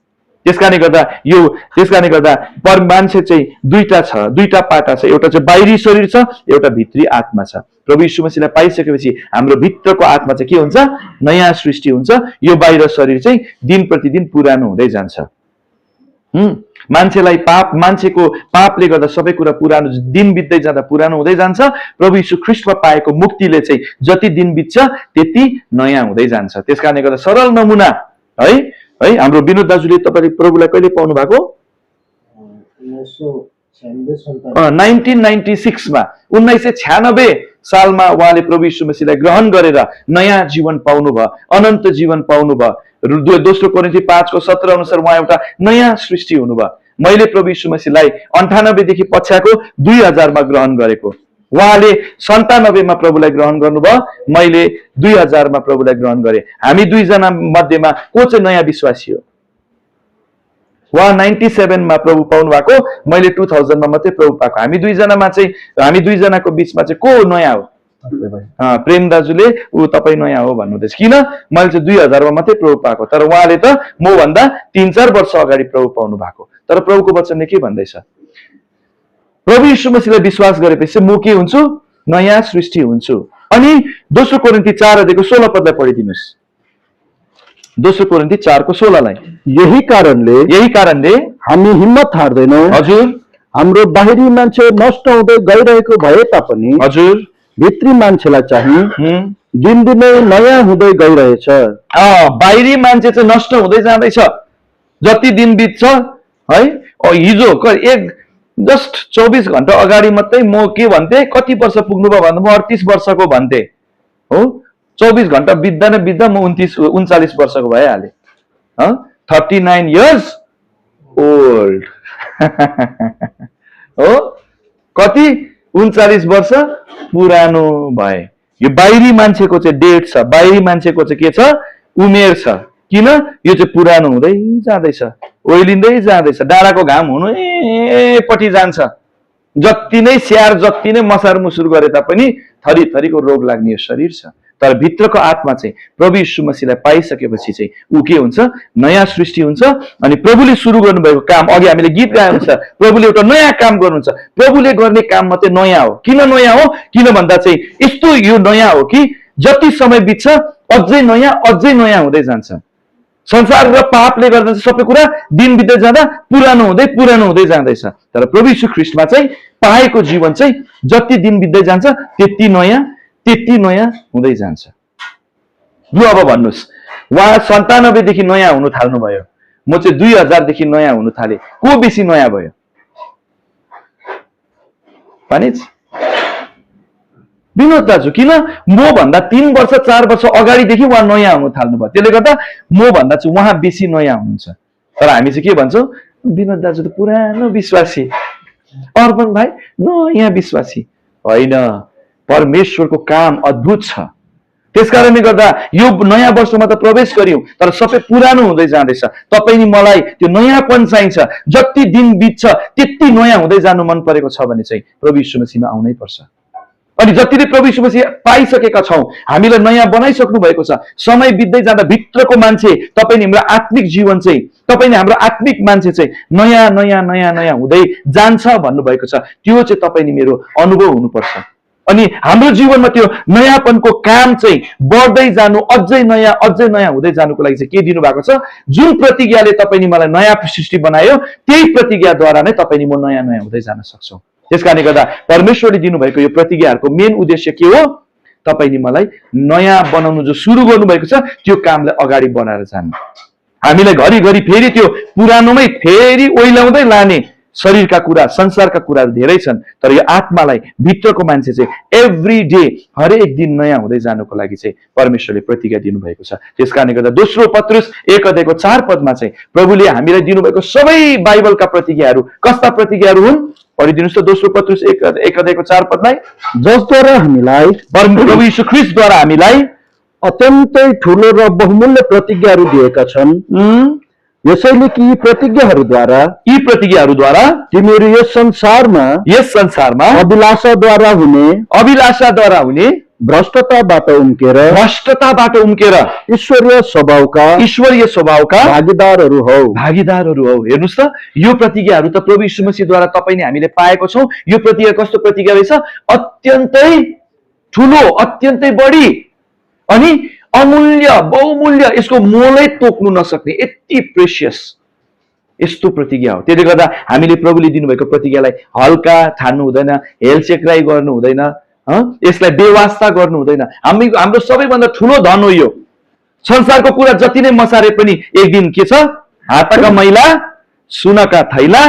त्यसकारणले गर्दा मान्छे चाहिँ दुईटा पाटा छ, एउटा चाहिँ बाहिरी शरीर छ, एउटा भित्री आत्मा छ। प्रभु यीशु मसीहलाई पाइसकेपछि हाम्रो भित्रको आत्मा चाहिँ के हुन्छ? नयाँ सृष्टि हुन्छ। यो बाहिर शरीर चाहिँ दिन प्रतिदिन पुरानो हुँदै जान्छ। मान्छेको पापले गर्दा सबै कुरा पुरानो, दिन बित्दै जाँदा पुरानो हुँदै जान्छ। प्रभु यीशु ख्रीष्टमा पाएको मुक्तिले चाहिँ जति दिन बित्छ त्यति नयाँ हुँदै जान्छ। त्यसकारणले गर्दा सरल नमुना है हाम्रो विनोद दाजुले तपाईँले प्रभुलाई कहिले पाउनु भएको? 1996 सालमा उहाँले प्रभु यीशु मसीहलाई ग्रहण गरेर नयाँ जीवन पाउनुभयो, अनन्त जीवन पाउनुभयो। दोस्रो कोरिन्थी 5:17 अनुसार उहाँ एउटा नयाँ सृष्टि हुनुभयो। मैले प्रभु यीशु मसीहलाई 98 देखि पछ्याको 2000 मा ग्रहण गरेको। उहाँले 97 मा प्रभुलाई ग्रहण गर्नुभयो, मैले 2000 मा प्रभुलाई ग्रहण गरे। हामी दुईजना मध्येमा को चाहिँ नयाँ विश्वासी हो? उहाँ 97 मा प्रभु पाउनु भएको, मैले 2000 मा मात्रै प्रभु पाएको। हामी दुईजनाको बीचमा चाहिँ को नयाँ हो? प्रेम दाजुले तपाईँ नयाँ हो भन्नुहुँदैछ। किन? मैले चाहिँ 2000 मा मात्रै प्रभु पाएको, तर उहाँले त म भन्दा 3-4 वर्ष अगाडि प्रभु पाउनु भएको। तर प्रभुको वचनले के भन्दैछ? प्रभु यीशु मसीहलाई विश्वास गरेपछि म के हुन्छु? नयाँ सृष्टि हुन्छु। अनि दोस्रो कोरिन्थी 4:16 पढिदिनुहोस्। दोस्रो कोरिन्थी 4:16 यही कारणले हामी हिम्मत हार्दैनौँ। हजुर। हाम्रो बाहिरी मान्छे नष्ट हुँदै गइरहेको भए तापनि हजुर भित्री मान्छेलाई चाहिँ दिनदिनै नयाँ हुँदै गइरहेछ। बाहिरी मान्छे चाहिँ नष्ट हुँदै जाँदैछ जति दिन बित्छ है। हिजो जस्ट 24 घण्टा अगाडि मात्रै म के भन्थे, कति वर्ष पुग्नु भयो भन्दा म 38 वर्षको भन्थे हो। 24 घण्टा बित्दा म 39 वर्षको भइहालेँ। 39 years old हो। कति? 39 वर्ष पुरानो भए। यो बाहिरी मान्छेको चाहिँ डेट छ, बाहिरी मान्छेको चाहिँ के छ? उमेर छ। किन? यो चाहिँ पुरानो हुँदै जाँदैछ, ओइलिँदै जाँदैछ। डाँडाको घाम हुनु पट्टि जान्छ। जति नै स्याहार, जति नै मसार मुसुर गरे तापनि थरी थरीको रोग लाग्ने यो शरीर छ। तर भित्रको आत्मा चाहिँ प्रभु यीशु मसीहलाई पाइसकेपछि चाहिँ ऊ के हुन्छ? नयाँ सृष्टि हुन्छ। अनि प्रभुले सुरु गर्नुभएको काम, अघि हामीले गीत गाए अनुसार प्रभुले एउटा नयाँ काम गर्नुहुन्छ। प्रभुले गर्ने काम मात्रै नयाँ हो। किन नयाँ हो? किन भन्दा चाहिँ यस्तो यो नयाँ हो कि जति समय बित्छ अझै नयाँ हुँदै जान्छ। संसार र पापले गर्दा सबै कुरा दिन बित्दै जाँदा पुरानो हुँदै जाँदैछ। तर प्रभु यीशु ख्रीष्टमा चाहिँ पाएको जीवन चाहिँ जति दिन बित्दै जान्छ त्यति नयाँ हुँदै जान्छ। लु अब भन्नुहोस्, उहाँ 97 देखि नयाँ हुनु थाल्नुभयो, म चाहिँ 2000 देखि नयाँ हुनु थालेँ। को बेसी नयाँ भयो? पानिज विनोद दाजु। किन? म भन्दा 3 वर्ष 4 वर्ष अगाडिदेखि उहाँ नयाँ हुनु थाल्नुभयो। त्यसले गर्दा म भन्दा चाहिँ उहाँ बेसी नयाँ हुनुहुन्छ। तर हामी चाहिँ के भन्छौँ? विनोद दाजु त पुरानो विश्वासी, अर्पण भाइ नयाँ विश्वासी। होइन, परमेश्वरको काम अद्भुत छ। त्यसकारणले गर्दा यो नयाँ वर्षमा त प्रवेश गर्यौं, तर सबै पुरानो हुँदै जाँदैछ। तपाईँ नि मलाई त्यो नयाँपन चाहिन्छ। जति दिन बित्छ त्यति नयाँ हुँदै जानु मन परेको छ भने चाहिँ प्रभु यीशु मसीहमा आउनै पर्छ। अनि जतिले प्रभु यीशु मसीह पाइसकेका छौं, हामीलाई नयाँ बनाइसक्नु भएको छ। समय बित्दै जाँदा भित्रको मान्छे, तपाईँ नि हाम्रो आत्मिक जीवन चाहिँ, तपाईँ नि हाम्रो आत्मिक मान्छे चाहिँ नयाँ हुँदै जान्छ भन्नुभएको छ। त्यो चाहिँ तपाईँ नि मेरो अनुभव हुनुपर्छ। अनि हाम्रो जीवनमा त्यो नयाँपनको काम चाहिँ बढ्दै जानु, अझै नयाँ हुँदै जानुको लागि चाहिँ के दिनु भएको छ? जुन प्रतिज्ञाले तपाईँ नि मलाई नयाँ सृष्टि बनायो, त्यही प्रतिज्ञाद्वारा नै तपाईँ नि म नयाँ हुँदै जान सक्छौं। त्यसकारणले गर्दा परमेश्वरले दिनुभएको यो प्रतिज्ञाहरूको मेन उद्देश्य के हो? तपाईँ नि मलाई नयाँ बनाउनु जो सुरु गर्नुभएको छ त्यो कामलाई अगाडि बढाएर जानु। हामीलाई घरिघरि फेरि त्यो पुरानोमै फेरि ओइलाउँदै लाने शरीरका कुरा, संसारका कुराहरू धेरै छन्। तर यो आत्मालाई, भित्रको मान्छे चाहिँ एभ्री डे, हरेक दिन नयाँ हुँदै जानुको लागि चाहिँ परमेश्वरले प्रतिज्ञा दिनुभएको छ। त्यसकारणले गर्दा दोस्रो पत्रुस 1:4 चाहिँ प्रभुले हामीलाई दिनुभएको सबै बाइबलका प्रतिज्ञाहरू कस्ता प्रतिज्ञाहरू हुन्? पढिदिनुहोस् त दोस्रो पत्रुस 1:4 जसद्वारा हामीलाई, प्रभु यीशु ख्रीष्टद्वारा हामीलाई अत्यन्तै ठुलो र बहुमूल्य प्रतिज्ञाहरू दिएका छन्। यसैले कि यी प्रतिज्ञाहरूद्वारा तिमीहरू यस संसारमा अभिलाषाद्वारा हुने भ्रष्टताबाट उम्केर भ्रष्टताबाट उम्केर ईश्वरीय स्वभावका भागीदारहरू हौ। हेर्नुहोस् त, यो प्रतिज्ञाहरू त प्रभु यीशु मसीहद्वारा तपाईँ हामीले पाएको छौँ। यो प्रतिज्ञा कस्तो प्रतिज्ञा रहेछ? अत्यन्तै ठुलो, अत्यन्तै बढी अनि अमूल्य, बहुमूल्य, यसको मोलै तोक्नु नसक्ने यति प्रेसियस यस्तो प्रतिज्ञा हो। त्यसले गर्दा हामीले प्रभुले दिनुभएको प्रतिज्ञालाई हल्का ठान्नु हुँदैन, हेलचेक्राइ गर्नु हुँदैन, यसलाई बेवास्ता गर्नु हुँदैन। हाम्रो सबैभन्दा ठुलो धन हो यो। संसारको कुरा जति नै मसारे पनि एक दिन के छ? हातका मैला सुनका थैला,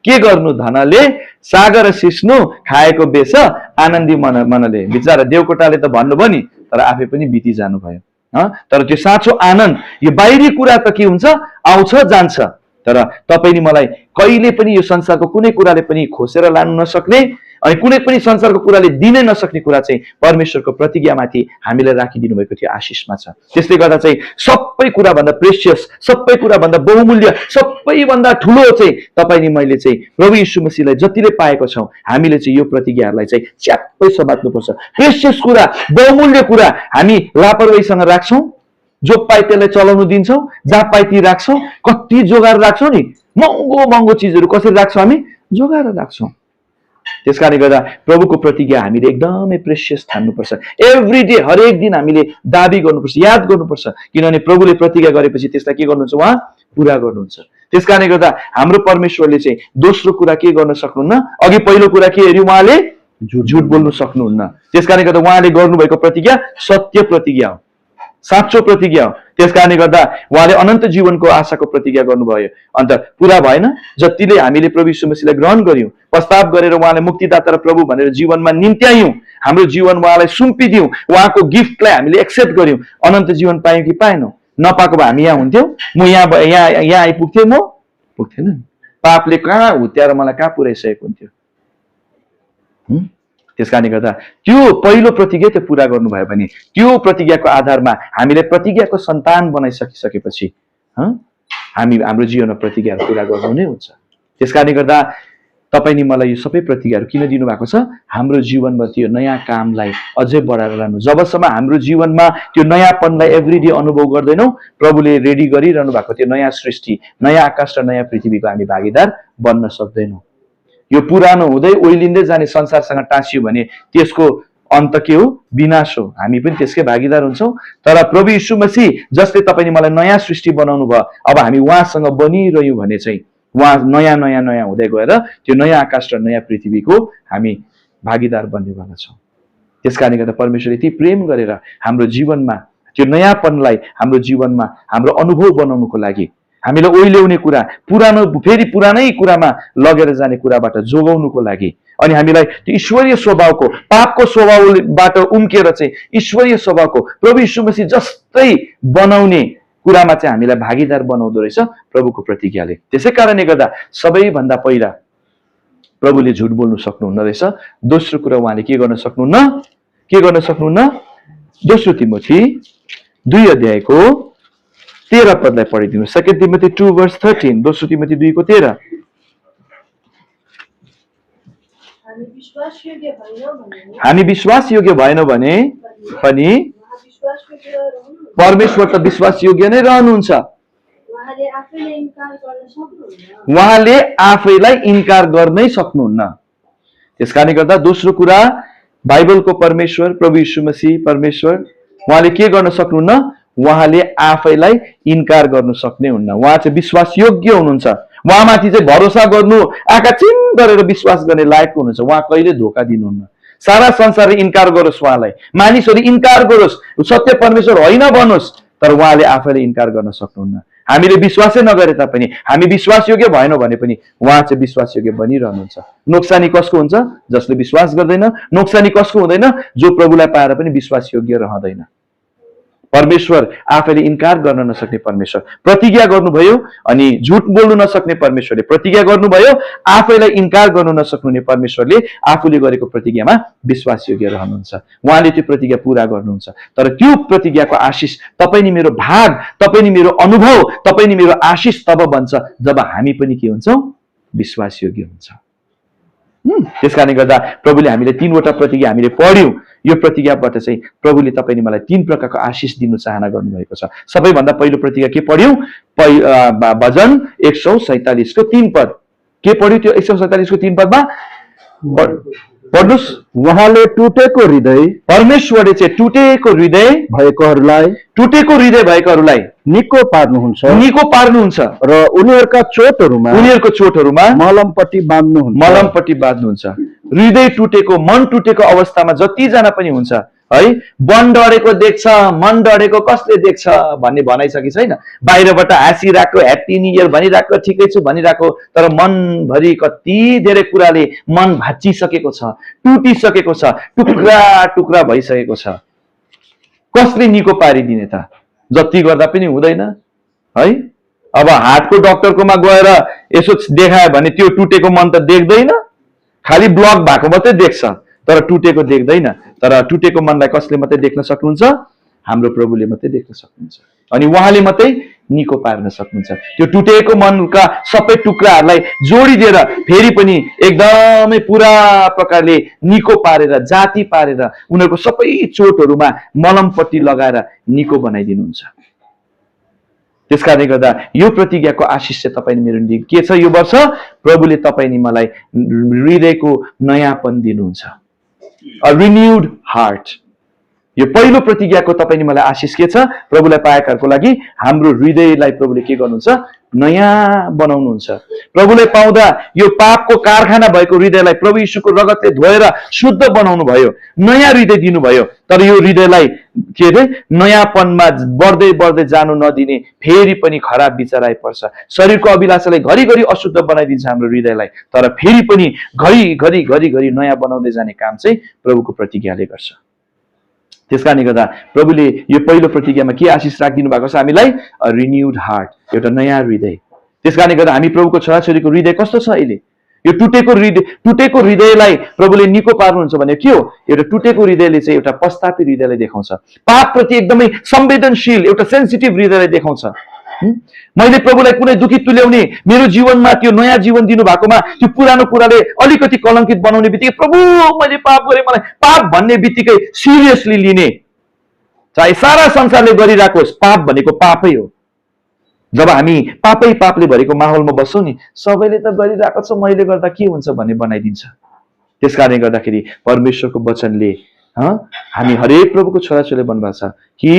के गर्नु धनले, सागर सिस्नु खाएको बेस आनन्दी मनले। बिचरा देवकोटाले त भन्नुभयो नि, तर आफै पनि बिति जानुभयो। तर त्यो साँचो आनन्द, यो बाहिरी कुरा त के हुन्छ? आउँछ जान्छ, तर तपाईँ नि मलाई कहिले पनि यो संसारको कुनै कुराले पनि खोसेर लानु नसक्ने अनि कुनै पनि संसारको कुराले दिनै नसक्ने कुरा चाहिँ परमेश्वरको प्रतिज्ञामाथि हामीलाई राखिदिनु भएको थियो, आशिषमा छ। त्यसले गर्दा चाहिँ सबै कुराभन्दा प्रेसियस, सबै कुराभन्दा बहुमूल्य, सबैभन्दा ठुलो चाहिँ तपाईँ नि मैले चाहिँ प्रभु यीशु मसीहलाई जतिले पाएको छौँ, हामीले चाहिँ यो प्रतिज्ञाहरूलाई चाहिँ च्याप्पै समात्नुपर्छ। प्रेसियस कुरा, बहुमूल्य कुरा हामी लापरवाहीसँग राख्छौँ, जो पाइ त्यसलाई चलाउनु दिन्छौँ, जहाँ पाइ ती राख्छौँ। कति जोगाएर राख्छौँ नि, महँगो महँगो चिजहरू कसरी राख्छौँ? हामी जोगाएर राख्छौँ। त्यस कारणले गर्दा प्रभुको प्रतिज्ञा हामीले एकदमै प्रेसियस ठान्नुपर्छ। एभ्री डे, हरेक दिन हामीले दाबी गर्नुपर्छ, याद गर्नुपर्छ, किनभने प्रभुले प्रतिज्ञा गरेपछि त्यसलाई के गर्नुहुन्छ? उहाँ पुरा गर्नुहुन्छ। त्यस कारणले गर्दा हाम्रो परमेश्वरले चाहिँ दोस्रो कुरा के गर्न सक्नुहुन्न? अघि पहिलो कुरा के हेऱ्यो? उहाँले झुट बोल्नु सक्नुहुन्न। त्यस कारणले गर्दा उहाँले गर्नुभएको प्रतिज्ञा सत्य प्रतिज्ञा हो, साँचो प्रतिज्ञा हो। त्यस कारणले गर्दा उहाँले अनन्त जीवनको आशाको प्रतिज्ञा गर्नुभयो, अन्त पुरा भएन। जतिले हामीले प्रभु यीशु मसीहलाई ग्रहण गर्यौँ, प्रस्ताव गरेर उहाँलाई मुक्तिदाता र प्रभु भनेर जीवनमा निम्त्यायौँ, हाम्रो जीवन उहाँलाई सुम्पिदियौँ, उहाँको गिफ्टलाई हामीले एक्सेप्ट गर्यौँ, अनन्त जीवन पायौँ कि पाएनौँ? नपाएको भए हामी यहाँ हुन्थ्यौँ? म यहाँ आइपुग्थेँ? म पुग्थेन। पापले कहाँ हुत्याएर मलाई कहाँ पुर्याइसकेको हुन्थ्यो? त्यस कारणले गर्दा त्यो पहिलो प्रतिज्ञा त पुरा गर्नुभयो भने त्यो प्रतिज्ञाको आधारमा हामीले प्रतिज्ञाको सन्तान बनाइसकिसकेपछि हाम्रो जीवनमा प्रतिज्ञाहरू पुरा गर्नु नै हुन्छ। त्यस कारणले गर्दा तपाईँ नि मलाई यो सबै प्रतिज्ञाहरू किन दिनुभएको छ? हाम्रो जीवनमा त्यो नयाँ कामलाई अझै बढाएर लानु। जबसम्म हाम्रो जीवनमा त्यो नयाँपनलाई एभ्रिडे अनुभव गर्दैनौँ, प्रभुले रेडी गरिरहनु भएको त्यो नयाँ सृष्टि, नयाँ आकाश र नयाँ पृथ्वीको हामी भागीदार बन्न सक्दैनौँ। यो पुरानो हुँदै ओइलिँदै जाने संसारसँग टाँसियो भने त्यसको अन्त के हो? विनाश हो। हामी पनि त्यसकै भागीदार हुन्छौँ। तर प्रभु यीशु मसीह जसले तपाईँले मलाई नयाँ सृष्टि बनाउनु भयो, अब हामी उहाँसँग बनिरह्यौँ भने चाहिँ उहाँ नयाँ नयाँ नयाँ हुँदै गएर त्यो नयाँ आकाश र नयाँ पृथ्वीको हामी भागीदार बन्नेवाला छौँ। त्यस कारणले गर्दा परमेश्वरले यति प्रेम गरेर हाम्रो जीवनमा त्यो नयाँपनलाई हाम्रो जीवनमा हाम्रो अनुभव बनाउनुको लागि हामीलाई ओइल्याउने कुरा, फेरि पुरानै कुरामा लगेर जाने कुराबाट जोगाउनुको लागि अनि हामीलाई त्यो ईश्वरीय स्वभावको, पापको स्वभावबाट उम्केर चाहिँ ईश्वरीय स्वभावको प्रभु यीशु मसीह जस्तै बनाउने कुरामा चाहिँ हामीलाई भागीदार बनाउँदो रहेछ प्रभुको प्रतिज्ञाले। त्यसै कारणले गर्दा सबैभन्दा पहिला प्रभुले झुट बोल्नु सक्नुहुन्न रहेछ। दोस्रो कुरा उहाँले के गर्न सक्नुहुन्न? के गर्न सक्नुहुन्न? दोस्रो तिमोथी 2 अध्यायको 13 पदलाई पढिदिनु। 2 तिमोथी 2:13, दोस्रो तिमोथी 2:13। हामी विश्वास योग्य भएन भने पनि परमेश्वर त विश्वास योग्य नै रहनुहुन्छ। उहाँले आफैलाई इन्कार गर्नै सक्नुहुन्न। त्यसकारणले गर्दा दोस्रो कुरा, बाइबलको परमेश्वर प्रभु यीशु मसीह परमेश्वर उहाँले के गर्न सक्नुहुन्न? उहाँले आफैलाई इन्कार गर्नु सक्ने हुन्न। उहाँ चाहिँ विश्वास योग्य हुनुहुन्छ। उहाँमाथि चाहिँ भरोसा गर्नु, आँखा चिम गरेर विश्वास गर्ने लायकको हुनुहुन्छ। उहाँ कहिले धोका दिनुहुन्न। सारा संसारले इन्कार गरोस्, उहाँलाई मानिसहरू इन्कार गरोस्, सत्य परमेश्वर होइन भनोस्, तर उहाँले आफैले इन्कार गर्न सक्नुहुन्न। हामीले विश्वासै नगरे तापनि, हामी विश्वास योग्य भएनौँ भने पनि उहाँ चाहिँ विश्वास योग्य बनिरहनुहुन्छ। नोक्सानी कसको हुन्छ? जसले विश्वास गर्दैन। नोक्सानी कसको हुँदैन? जो प्रभुलाई पाएर पनि विश्वास योग्य रहँदैन। परमेश्वर आफैले इन्कार गर्न नसक्ने परमेश्वर, प्रतिज्ञा गर्नुभयो अनि झुट बोल्नु नसक्ने परमेश्वरले प्रतिज्ञा गर्नुभयो, आफैलाई इन्कार गर्नु नसक्ने परमेश्वरले आफूले गरेको प्रतिज्ञामा विश्वास योग्य रहनुहुन्छ। उहाँले त्यो प्रतिज्ञा पुरा गर्नुहुन्छ। तर त्यो प्रतिज्ञाको आशिष तपाईँ नि मेरो भाग, तपाईँ नि मेरो अनुभव, तपाईँ नि मेरो आशिष तब बन्छ जब हामी पनि के हुन्छौँ? विश्वास योग्य हुन्छ। त्यस कारणले गर्दा प्रभुले हामीले 3वटा प्रतिज्ञा हामीले पढ्यौं। यो प्रतिज्ञाबाट चाहिँ प्रभुले तपाईँ मलाई 3 प्रकारको आशिष दिनु चाहना गर्नुभएको छ। सबैभन्दा पहिलो प्रतिज्ञा के पढ्यौं? भजन 147 को 3 पद के पढ्यौं? त्यो 147 को 3 पदमा पढ्नुस्। उहाँले टुटेको हृदय परमेश्वरले चाहिँ टुटेको हृदय भएकोहरूलाई निको पार्नुहुन्छ र उनीहरूको चोटहरूमा मलमपट्टि बाँध्नुहुन्छ। हृदय टुटेको, मन टुटेको अवस्थामा जतिजना पनि हुन्छ है, मन डढेको देख्छ, मन डढेको कसले देख्छ भन्ने भनाइ छ कि छैन? बाहिरबाट हाँसिरहेको, ह्याप्पी न्यू इयर भनिरहेको, ठिकै छु भनिरहेको, तर मनभरि कति धेरै कुराले मन भाँचिसकेको छ, टुटिसकेको छ, टुक्रा टुक्रा भइसकेको छ। कसले निको पारिदिने त? जति गर्दा पनि हुँदैन है। अब हार्टको डक्टरकोमा गएर यसो देखायो भने त्यो टुटेको मन त देख्दैन, खालि ब्लक भएको मात्रै देख्छ, तर टुटेको देख्दैन। तर टुटेको मनलाई कसले मात्रै देख्न सक्नुहुन्छ? हाम्रो प्रभुले मात्रै देख्न सक्नुहुन्छ, अनि उहाँले मात्रै निको पार्न सक्नुहुन्छ। त्यो टुटेको मनका सबै टुक्राहरूलाई जोडिदिएर फेरि पनि एकदमै पुरा प्रकारले निको पारेर, जाति पारेर, उनीहरूको सबै चोटहरूमा मलमपट्टि लगाएर निको बनाइदिनुहुन्छ। त्यसकारणले गर्दा यो प्रतिज्ञाको आशिष चाहिँ तपाईँ मेरो निम्ति के छ? यो वर्ष प्रभुले तपाईँ नि मलाई हृदयको नयाँपन दिनुहुन्छ, अ रिन्युड हार्ट। यो पहिलो प्रतिज्ञाको तपाईँ नि मलाई आशिष के छ? प्रभुलाई पाएकाहरूको लागि हाम्रो हृदयलाई प्रभुले के गर्नुहुन्छ? नयाँ बनाउनुहुन्छ। प्रभुलाई पाउँदा यो पापको कारखाना भएको हृदयलाई प्रभु यीशुको रगतले धोएर शुद्ध बनाउनु भयो, नयाँ हृदय दिनुभयो। तर यो हृदयलाई के अरे नयाँपनमा बढ्दै बढ्दै जानु नदिने फेरि पनि खराब विचार आइपर्छ। शरीरको अभिलाषालाई घरिघरि अशुद्ध बनाइदिन्छ हाम्रो हृदयलाई, तर फेरि पनि घरि नयाँ बनाउँदै जाने काम चाहिँ प्रभुको प्रतिज्ञाले गर्छ। त्यसकारणले गर्दा प्रभुले यो पहिलो प्रतिज्ञामा के आशिष राखिदिनु भएको छ हामीलाई? अ रिन्युड हार्ट, एउटा नयाँ हृदय। त्यसकारणले गर्दा हामी प्रभुको छोराछोरीको हृदय कस्तो छ अहिले? यो टुटेको हृदयलाई प्रभुले निको पार्नुहुन्छ भने के हो? एउटा टुटेको हृदयले चाहिँ एउटा पश्चातापी हृदयलाई देखाउँछ, पापप्रति एकदमै संवेदनशील एउटा सेन्सिटिभ हृदयलाई देखाउँछ। मैले प्रभुलाई कुनै दुखी तुल्याउने, मेरो जीवनमा त्यो नयाँ जीवन दिनु भएकोमा त्यो पुरानो कुराले अलिकति कलंकित बनाउने बित्तिकै प्रभु मैले पाप गरेँ, मलाई पाप भन्ने बित्तिकै सिरियसली लिने, चाहे सारा संसारले गरिरहेको होस्, पाप भनेको पापै हो। जब हामी पापले भरेको माहौलमा बस्छौँ नि, सबैले त गरिरहेको छ, मैले गर्दा के हुन्छ भन्ने बनाइदिन्छ। त्यसकारणले गर्दाखेरि परमेश्वरको वचनले हामी हरेक प्रभुको छोराछोरीले भन्नुभएको छ कि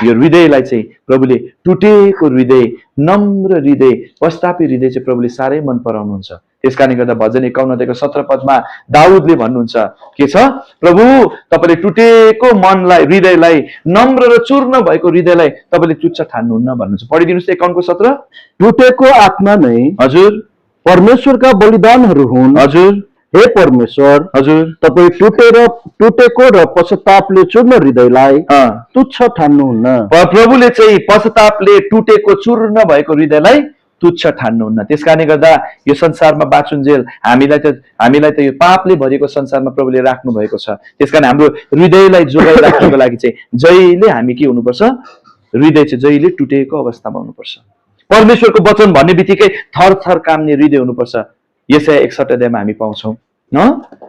यो हृदयलाई चाहिँ प्रभुले टुटेको हृदय, नम्र हृदय, पश्चातापी हृदय चाहिँ प्रभुले साह्रै मन पराउनुहुन्छ। त्यसकारणले गर्दा भजन 51 17 पदमा दाउदले भन्नुहुन्छ के छ? प्रभु तपाईले टुटेको मनलाई, हृदयलाई, नम्र र चूर्ण भएको हृदयलाई तपाईले तुच्छ ठान्नुहुन्न भन्नुहुन्छ। पढिदिनुस् 51 को 17। टुटेको आत्मा नै हजुर परमेश्वरका बलिदानहरू हुन्। हजुर हे परमेश्वर, हजुर तपाईँ टुटेको र पश्चातापले चूर्ण हृदयलाई तुच्छ ठान्नुहुन्न। प्रभुले चाहिँ पश्चातापले टुटेको चूर्ण भएको हृदयलाई तुच्छ ठान्नुहुन्न। त्यसकारणले गर्दा यो संसारमा बाँचुन्जेल हामीलाई त यो पापले भरिएको संसारमा प्रभुले राख्नु भएको छ। त्यसकारण हाम्रो हृदयलाई जोगाइराख्नुको लागि चाहिँ जहिले हामी के हुनुपर्छ? हृदय चाहिँ जहिले टुटेको अवस्थामा हुनुपर्छ। परमेश्वरको वचन भन्ने बित्तिकै थरथर काम्ने हृदय हुनुपर्छ। यसाया 61 अध्यायमा हामी पाउँछौँ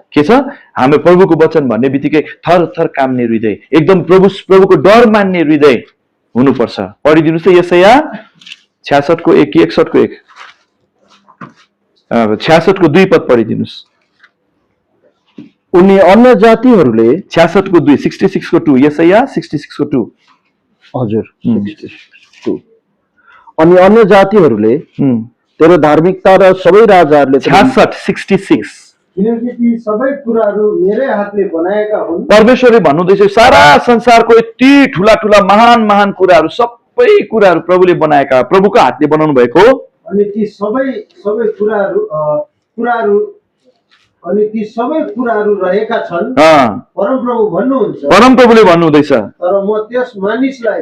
के छ? हाम्रो प्रभुको वचन भन्ने बित्तिकै थरथर काम्ने हृदय, एकदम प्रभुको डर मान्ने हृदय हुनुपर्छ। पढिदिनुहोस् त यसाया 66 को 1 कि 61 को 1, 66 को 2 पद पढिदिनुहोस्। उनी अन्य जातिहरूले 66 को 2, 66 को 2, यसाया 66 को 2। हजुर 62। अनि अन्य जातिहरूले तेरो धार्मिकता र सबै राजाहरूले 66 किनकि ती सबै कुराहरू मेरै हातले बनाएका हुन्। परमेश्वरले भन्नुहुँदैछ सारा संसारको यति ठुला ठुला महान महान कुराहरू, सबै कुराहरू प्रभुले बनाएका, प्रभुको हातले बनाउनु भएको। अनि ती सबै कुराहरू रहेका छन्। परमप्रभु भन्नुहुन्छ, परमप्रभुले भन्नुहुँदैछ, तर म त्यस मानिसलाई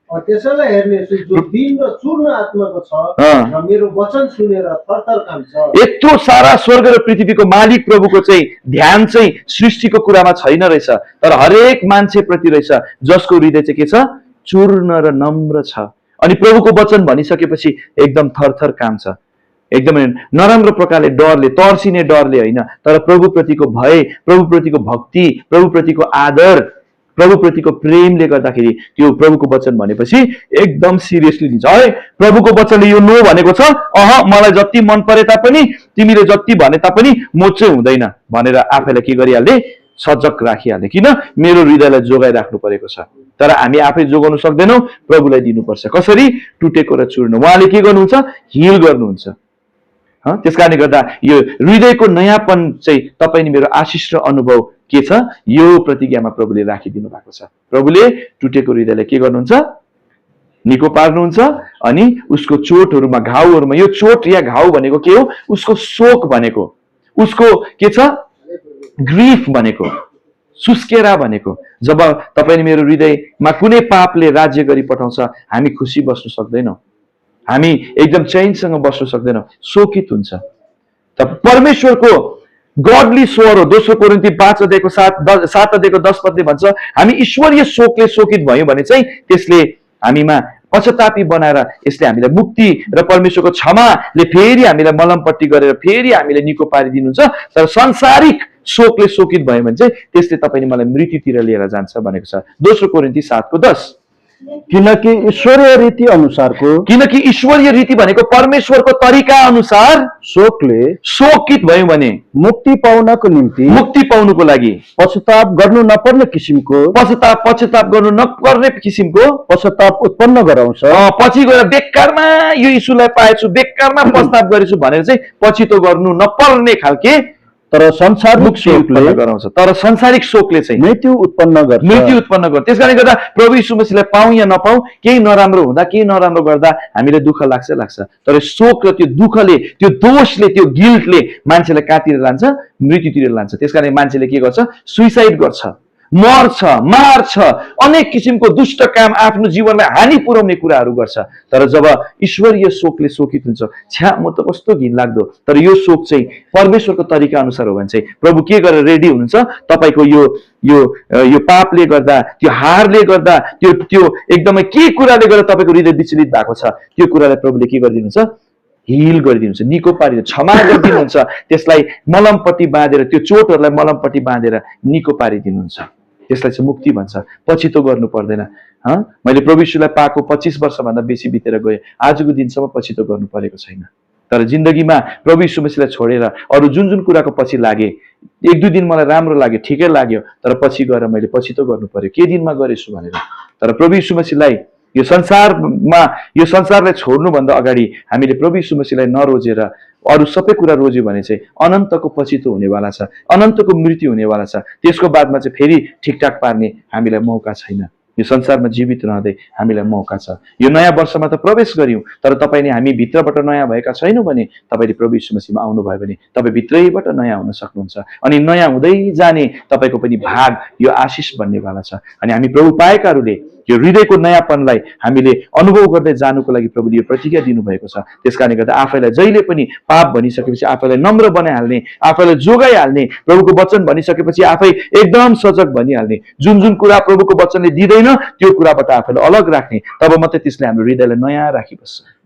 त्यसैलाई हेर्नेछु जो दीन र चूर्ण आत्माको छ र मेरो वचन सुनेर थरथर काम्छ। यत्रो सारा स्वर्ग र पृथ्वीको मालिक प्रभुको चाहिँ ध्यान चाहिँ सृष्टिको कुरामा छैन रहेछ, तर हरेक मान्छे प्रति रहेछ जसको हृदय चाहिँ के छ? चूर्ण र नम्र छ। अनि प्रभुको वचन भनिसकेपछि एकदम थरथर काम्छ। एकदमै नराम्रो प्रकारले डरले तर्सिने डरले होइन, तर प्रभुप्रतिको भय, प्रभुप्रतिको भक्ति, प्रभुप्रतिको आदर, प्रभुप्रतिको प्रेमले गर्दाखेरि त्यो प्रभुको वचन भनेपछि एकदम सिरियसली लिन्छ। है प्रभुको वचनले यो नो भनेको छ, मलाई जति मन परे तापनि, तिमीले जति भने तापनि म चाहिँ हुँदैन भनेर आफैलाई के गरिहाल्ने, सजग राखिहाल्ने। किन? मेरो हृदयलाई जोगाइराख्नु परेको छ। तर हामी आफै जोगाउन सक्दैनौँ, प्रभुलाई दिनुपर्छ। कसरी? टुटेको र चुर्नु। उहाँले के गर्नुहुन्छ? हिल गर्नुहुन्छ। त्यस कारणले गर्दा यो हृदयको नयाँपन चाहिँ तपाईँ नि मेरो आशिष र अनुभव के छ? यो प्रतिज्ञामा प्रभुले राखिदिनु भएको छ। प्रभुले टुटेको हृदयलाई के गर्नुहुन्छ? निको पार्नुहुन्छ। अनि उसको चोटहरूमा, घाउहरूमा, यो चोट या घाउ भनेको के हो? उसको शोक भनेको, उसको के छ? ग्रीफ भनेको, सुस्केरा भनेको। जब तपाईँ मेरो हृदयमा कुनै पापले राज्य गरी पठाउँछ, हामी खुसी बस्नु सक्दैनौँ, हामी एकदम चैनसँग बस्नु सक्दैनौँ, शोकित हुन्छ। त परमेश्वरको गडली स्वर हो। दोस्रो कोरिन्थी 5:7-10 भन्छ, हामी ईश्वरीय शोकले शोकित भयौँ भने चाहिँ त्यसले हामीमा पश्चातापी बनाएर यसले हामीलाई मुक्ति र परमेश्वरको क्षमाले फेरि हामीलाई मलमपट्टि गरेर फेरि हामीले निको पारिदिनुहुन्छ। तर संसारिक शोकले शोकित भयो भने चाहिँ त्यसले तपाईँले मलाई मृत्युतिर लिएर जान्छ भनेको छ। दोस्रो कोरिन्थी 7:10। किनकि ईश्वरीय रीति अनुसारको, किनकि ईश्वरीय रीति भनेको परमेश्वरको तरिका अनुसार शोकले शोकित भयो भने मुक्ति पाउनको निम्ति, मुक्ति पाउनुको लागि पश्चाताप गर्नु नपर्ने किसिमको, पश्चाताप गर्नु नपर्ने किसिमको पश्चाताप उत्पन्न गराउँछ। पछि गएर बेकारमा यो यीशुलाई पाएछु, बेकारमा पश्चाताप गरेछु भनेर चाहिँ पछितो गर्नु नपर्ने खालके तर संसारिक शोकले गराउँछ। तर संसारिक शोकले चाहिँ मृत्यु उत्पन्न गर्छ। मृत्यु उत्पन्न गर्छ। त्यसकारणले गर्दा प्रभु यीशु मसीहलाई पाऊँ या नपाऊँ, केही नराम्रो हुँदा, केही नराम्रो गर्दा हामीले दुःख लाग्छ। तर शोक र त्यो दुःखले, त्यो दोषले, त्यो गिल्टले मान्छेलाई कहाँतिर लान्छ? मृत्युतिर लान्छ। त्यसकारण मान्छेले के गर्छ? सुइसाइड गर्छ, मर्छ, मार्छ, अनेक किसिमको दुष्ट काम, आफ्नो जीवनलाई हानि पुर्याउने कुराहरू गर्छ। तर जब ईश्वरीय शोकले शोकित हुन्छ, छ्या म त कस्तो घिनलाग्दो, तर यो शोक चाहिँ परमेश्वरको तरिका अनुसार हो भने चाहिँ प्रभु के गरेर रेडी हुनुहुन्छ? तपाईँको यो पापले गर्दा, त्यो हारले गर्दा, त्यो एकदमै के कुराले गर्दा तपाईँको हृदय विचलित भएको छ, त्यो कुरालाई प्रभुले के गरिदिनुहुन्छ? हिल गरिदिनुहुन्छ, निको पारिदिनु, क्षमा गरिदिनुहुन्छ। त्यसलाई मलमपट्टि बाँधेर, त्यो चोटहरूलाई मलमपट्टि बाँधेर निको पारिदिनुहुन्छ। त्यसलाई चाहिँ मुक्ति भन्छ। पछितो गर्नु पर्दैन। मैले प्रभु यीशुलाई पाएको 25 वर्षभन्दा बेसी बितेर गएँ, आजको दिनसम्म पछितो गर्नु परेको छैन। तर जिन्दगीमा प्रभु यीशु मसीहलाई छोडेर अरू जुन कुराको पछि लागे, 1-2 दिन मलाई राम्रो लाग्यो, ठिकै लाग्यो, तर पछि गएर मैले पछितो गर्नु पर्यो, के दिनमा गरेछु भनेर। तर प्रभु यीशु मसीहलाई यो संसारलाई छोड्नुभन्दा अगाडि हामीले प्रभु यीशु मसीहलाई नरोजेर अरू सबै कुरा रोज्यो भने चाहिँ अनन्तको पछितो हुनेवाला छ, अनन्तको मृत्यु हुनेवाला छ। त्यसको बादमा चाहिँ फेरि ठिकठाक पार्ने हामीलाई मौका छैन। यो संसारमा जीवित रहँदै हामीलाई मौका छ। यो नयाँ वर्षमा त प्रवेश गर्यौँ, तर तपाईँले हामी भित्रबाट नयाँ भएका छैनौँ भने, तपाईँले प्रभु यीशु मसीहमा आउनुभयो भने तपाईँ भित्रैबाट नयाँ हुन सक्नुहुन्छ। अनि नयाँ हुँदै जाने तपाईँको पनि भाग यो आशिष बन्नेवाला छ। अनि हामी प्रभु पाएकाहरूले यो हृदयको नयाँपनलाई हामीले अनुभव गर्दै जानुको लागि प्रभुले यो प्रतिज्ञा दिनुभएको छ। त्यसकारणले गर्दा आफैलाई जहिले पनि पाप भनिसकेपछि आफैलाई नम्र बनाइहाल्ने, आफैलाई जोगाइहाल्ने, प्रभुको वचन भनिसकेपछि आफै एकदम सजग भनिहाल्ने, जुन कुरा प्रभुको वचनले दिँदैन त्यो कुराबाट आफैलाई अलग राख्ने, तब मात्रै त्यसले हाम्रो हृदयलाई नयाँ राखिबस्छ।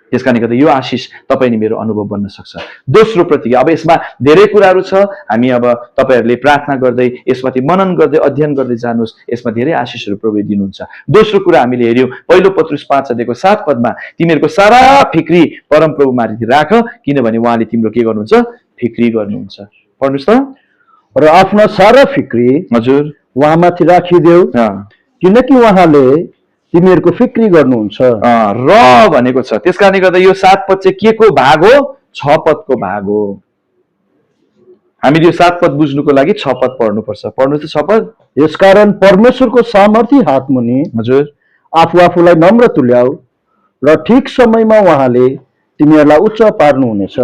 त्यसकारणले गर्दा यो आशिष तपाईँ नि मेरो अनुभव बन्न सक्छ। दोस्रो प्रतिज्ञा, अब यसमा धेरै कुराहरू छ, हामी अब तपाईँहरूले प्रार्थना गर्दै यसमाथि मनन गर्दै अध्ययन गर्दै जानुहोस्। यसमा धेरै आशिषहरू प्रभुले दिनुहुन्छ। दोस्रो कुरा हामीले हेऱ्यौँ, पहिलो पत्रुस 5:7 तिमीहरूको सारा फिक्री परमप्रभुमाथि राख, किनभने उहाँले तिम्रो के गर्नुहुन्छ? फिक्री गर्नुहुन्छ। पढ्नुहोस् त। र आफ्नो सारा फिक्री हजुर उहाँमाथि राखिदेऊ, किनकि उहाँले तिमीहरूको फिक्री गर्नुहुन्छ। र भनेको छ। त्यसकारणले गर्दा यो 7 पद चाहिँ के को भाग हो? 6 पदको भाग हो। हामीले यो 7 पद बुझ्नुको लागि 6 पद पढ्नुपर्छ। पढ्नु त 6 पद। यसकारण परमेश्वरको सामर्थी हात मुनि हजुर आफूलाई नम्र तुल्याऊ, र ठिक समयमा उहाँले तिमीहरूलाई उच्च पार्नुहुनेछ।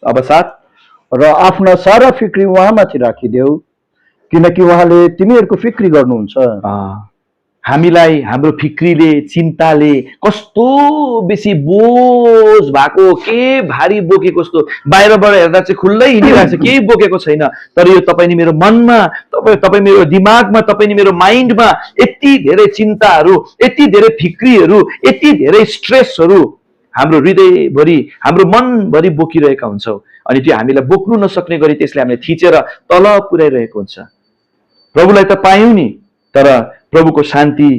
अब 7, र आफ्ना सारा फिक्री उहाँमाथि राखिदेऊ, किनकि उहाँले तिमीहरूको फिक्री गर्नुहुन्छ। हामीलाई हाम्रो फिक्रीले, चिन्ताले कस्तो बेसी बोझ भएको, के भारी बोकेको जस्तो बाहिरबाट हेर्दा चाहिँ खुल्लै हिँडिरहेको छ, केही बोकेको छैन। तर यो तपाईँ नि मेरो मनमा, तपाईँ मेरो दिमागमा, तपाईँ नि मेरो माइन्डमा यति धेरै चिन्ताहरू, यति धेरै फिक्रीहरू, यति धेरै स्ट्रेसहरू हाम्रो हृदयभरि हाम्रो मनभरि बोकिरहेका हुन्छौँ अनि त्यो हामीलाई बोक्नु नसक्ने गरी त्यसले हामीलाई थिचेर तल पुर्याइरहेको हुन्छ। प्रभुलाई त पायौँ नि, तर प्रभुको शान्ति,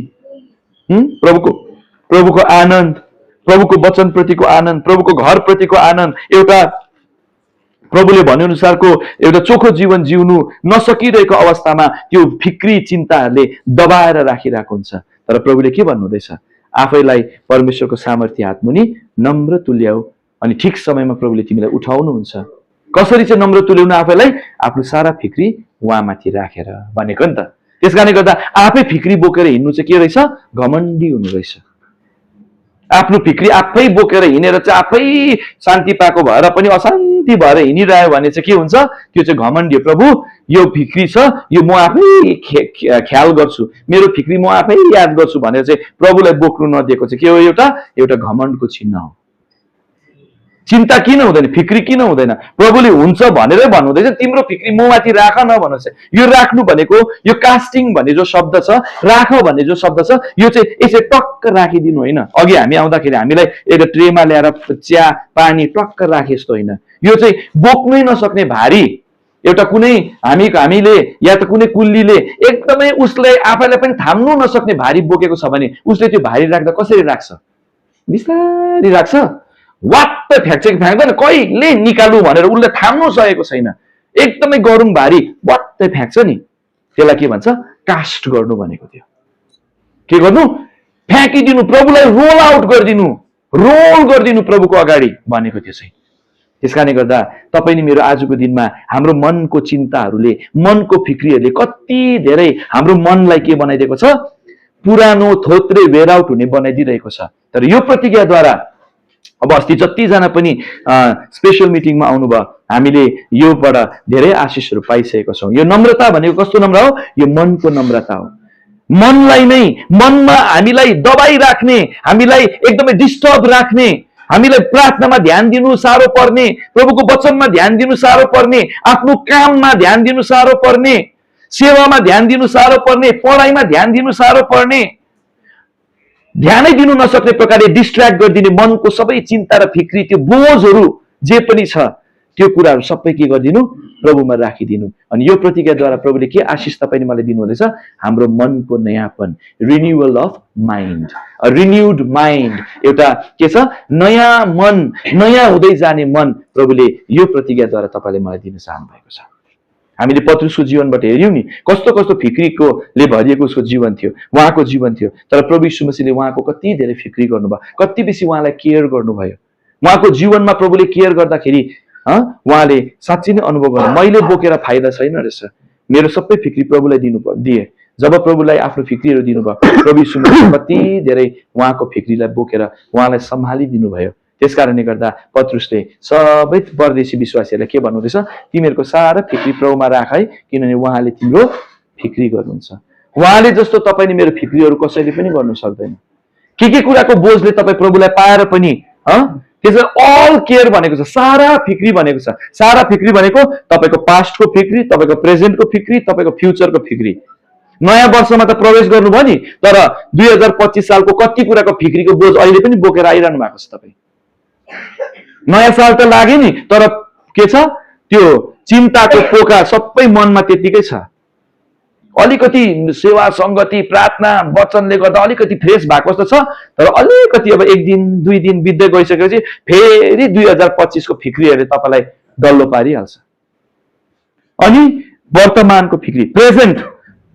प्रभुको आनन्द, प्रभुको वचनप्रतिको आनन्द, प्रभुको घरप्रतिको आनन्द, एउटा प्रभुले भने अनुसारको एउटा चोखो जीवन जिउनु नसकिरहेको अवस्थामा त्यो फिक्री चिन्ताहरूले दबाएर राखिरहेको हुन्छ। तर प्रभुले के भन्नुहुँदैछ? आफैलाई परमेश्वरको सामर्थ्य हातमुनि नम्र तुल्याऊ अनि ठिक समयमा प्रभुले तिमीलाई उठाउनुहुन्छ। कसरी चाहिँ नम्र तुल्याउनु आफैलाई? आफ्नो सारा फिक्री उहाँमाथि राखेर भनेको नि त। त्यस कारणले गर्दा आफै फिक्री बोकेर हिँड्नु चाहिँ के रहेछ? घमण्डी हुनु रहेछ। आफ्नो फिक्री आफै बोकेर हिँडेर चाहिँ आफै शान्ति पाएको भएर पनि अशान्ति भएर हिँडिरह्यो भने चाहिँ के हुन्छ? त्यो चाहिँ घमण्डी हो। प्रभु यो फिक्री छ, यो म आफै ख्याल गर्छु, मेरो फिक्री म आफै याद गर्छु भनेर चाहिँ प्रभुलाई बोक्नु नदिएको चाहिँ के हो? एउटा घमण्डको चिन्ह हो। चिन्ता किन हुँदैन? फिक्री किन हुँदैन? प्रभुले हुन्छ भनेरै भन्नुहुँदैछ तिम्रो फिक्री म माथि राख न भन्नुहोस्। यो राख्नु भनेको, यो कास्टिङ भन्ने जो शब्द छ, राख भन्ने जो शब्द छ, यो चाहिँ यसै टक्क राखिदिनु होइन। अघि हामी आउँदाखेरि हामीलाई एउटा ट्रेमा ल्याएर चिया पानी टक्क राखे जस्तो होइन। यो चाहिँ बोक्नै नसक्ने भारी, एउटा कुनै हामीले या त कुनै कुल्लीले एकदमै उसलाई आफैलाई पनि थाम्नु नसक्ने भारी बोकेको छ भने उसले त्यो भारी राख्दा कसरी राख्छ? बिस्तारै राख्छ, वात्त फ्याक्छ कि फ्याँक्दैन, कहिले निकालु भनेर उसले थाम्नु सकेको छैन। एकदमै गरुङ भारी वात्त फ्याँक्छ नि, त्यसलाई के भन्छ? कास्ट गर्नु भनेको थियो। के गर्नु? फ्याँकिदिनु, प्रभुलाई रोल आउट गरिदिनु, रोल गरिदिनु प्रभुको अगाडि भनेको थियो चाहिँ। त्यस कारणले गर्दा तपाईँ नि मेरो आजको दिनमा हाम्रो मनको चिन्ताहरूले, मनको फिक्रीहरूले कति धेरै हाम्रो मनलाई के बनाइदिएको छ? पुरानो थोत्रे वेयर आउट हुने बनाइदिइरहेको छ। तर यो प्रतिज्ञाद्वारा अब अस्ति जतिजना पनि स्पेशल मिटिङमा आउनुभयो, हामीले योबाट धेरै आशिषहरू पाइसकेको छौँ। यो नम्रता भनेको कस्तो नम्र हो? यो मनको नम्रता हो। मनलाई नै, मनमा हामीलाई दबाई राख्ने, हामीलाई एकदमै डिस्टर्ब राख्ने, हामीलाई प्रार्थनामा ध्यान दिनु साह्रो पर्ने, प्रभुको वचनमा ध्यान दिनु साह्रो पर्ने, आफ्नो काममा ध्यान दिनु साह्रो पर्ने, सेवामा ध्यान दिनु साह्रो पर्ने, पढाइमा ध्यान दिनु साह्रो पर्ने, ध्यानै दिनु नसक्ने प्रकारले डिस्ट्र्याक्ट गरिदिने मनको सबै चिन्ता र फिक्री, त्यो बोझहरू जे पनि छ, त्यो कुराहरू सबै के गरिदिनु? प्रभुमा राखिदिनु। अनि यो प्रतिज्ञाद्वारा प्रभुले के आशिष तपाईँले मलाई दिनुहुँदैछ? हाम्रो मनको नयाँपन, renewal of mind, renewed mind, एउटा के छ? नयाँ मन, नयाँ हुँदै जाने मन प्रभुले यो प्रतिज्ञाद्वारा तपाईँले मलाई दिन चाहनु भएको छ। हामीले पत्रुसको जीवनबाट हेर्यौँ नि, कस्तो कस्तो फिक्रीकोले भरिएको उसको जीवन थियो, उहाँको जीवन थियो। तर प्रभु यीशु मसीहले उहाँको कति धेरै फिक्री गर्नुभयो, कति बेसी उहाँलाई केयर गर्नुभयो। उहाँको जीवनमा प्रभुले केयर गर्दाखेरि उहाँले साँच्चै नै अनुभव गर्नु, मैले बोकेर फाइदा छैन रहेछ, मेरो सबै फिक्री प्रभुलाई दिए। जब प्रभुलाई आफ्नो फिक्रीहरू दिनुभयो, प्रभु यीशु मसीहले कति धेरै उहाँको फिक्रीलाई बोकेर उहाँलाई सम्हालिदिनु भयो। त्यस कारणले गर्दा पत्रुसले सबै परदेशी विश्वासीहरूलाई के भन्नुहुँदैछ? तिमीहरूको सारा फिक्री प्रभुमा राख है, किनभने उहाँले तिम्रो फिक्री गर्नुहुन्छ। उहाँले जस्तो तपाईँले मेरो फिक्रीहरू कसैले पनि गर्नु सक्दैन। के कुराको बोझले तपाईँ प्रभुलाई पाएर पनि त्यसमा अल केयर भनेको छ, सारा फिक्री भनेको छ। सारा फिक्री भनेको तपाईँको पास्टको फिक्री, तपाईँको प्रेजेन्टको फिक्री, तपाईँको फ्युचरको फिक्री। नयाँ वर्षमा त प्रवेश गर्नुभयो नि, तर 2025 सालको कति कुराको फिक्रीको बोझ अहिले पनि बोकेर आइरहनु भएको छ तपाईँ। नयाँ साल त लाग्यो नि, तर के छ? त्यो चिन्ताको पोका सबै मनमा त्यतिकै छ। अलिकति सेवा संगति प्रार्थना वचनले गर्दा अलिकति फ्रेस भएको जस्तो छ, तर अलिकति अब 1 दिन 2 दिन बित्दै गइसकेपछि फेरि 2025 को फिक्रीहरूले तपाईँलाई डल्लो पारिहाल्छ। अनि वर्तमानको फिक्री, प्रेजेन्ट,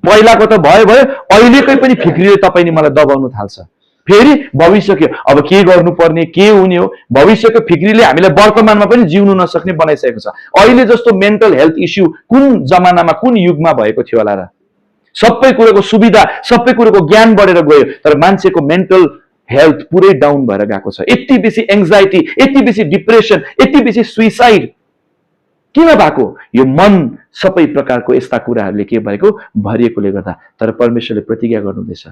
पहिलाको त भयो, अहिलेकै पनि फिक्रीले तपाईँले मलाई दबाउनु थाल्छ। फेरि भविष्यको अब के गर्नुपर्ने, के हुने हो, भविष्यको फिक्रीले हामीलाई वर्तमानमा पनि जिउनु नसक्ने बनाइसकेको छ। अहिले जस्तो मेन्टल हेल्थ इस्यु कुन जमानामा, कुन युगमा भएको थियो होला र? सबै कुरोको सुविधा, सबै कुरोको ज्ञान बढेर गयो, तर मान्छेको मेन्टल हेल्थ पुरै डाउन भएर गएको छ। यति बेसी एङ्जाइटी, यति बेसी डिप्रेसन, यति बेसी सुइसाइड किन भएको? यो मन सबै प्रकारको यस्ता कुराहरूले के भएको? भरिएकोले गर्दा। तर परमेश्वरले प्रतिज्ञा गर्नुहुँदैछ,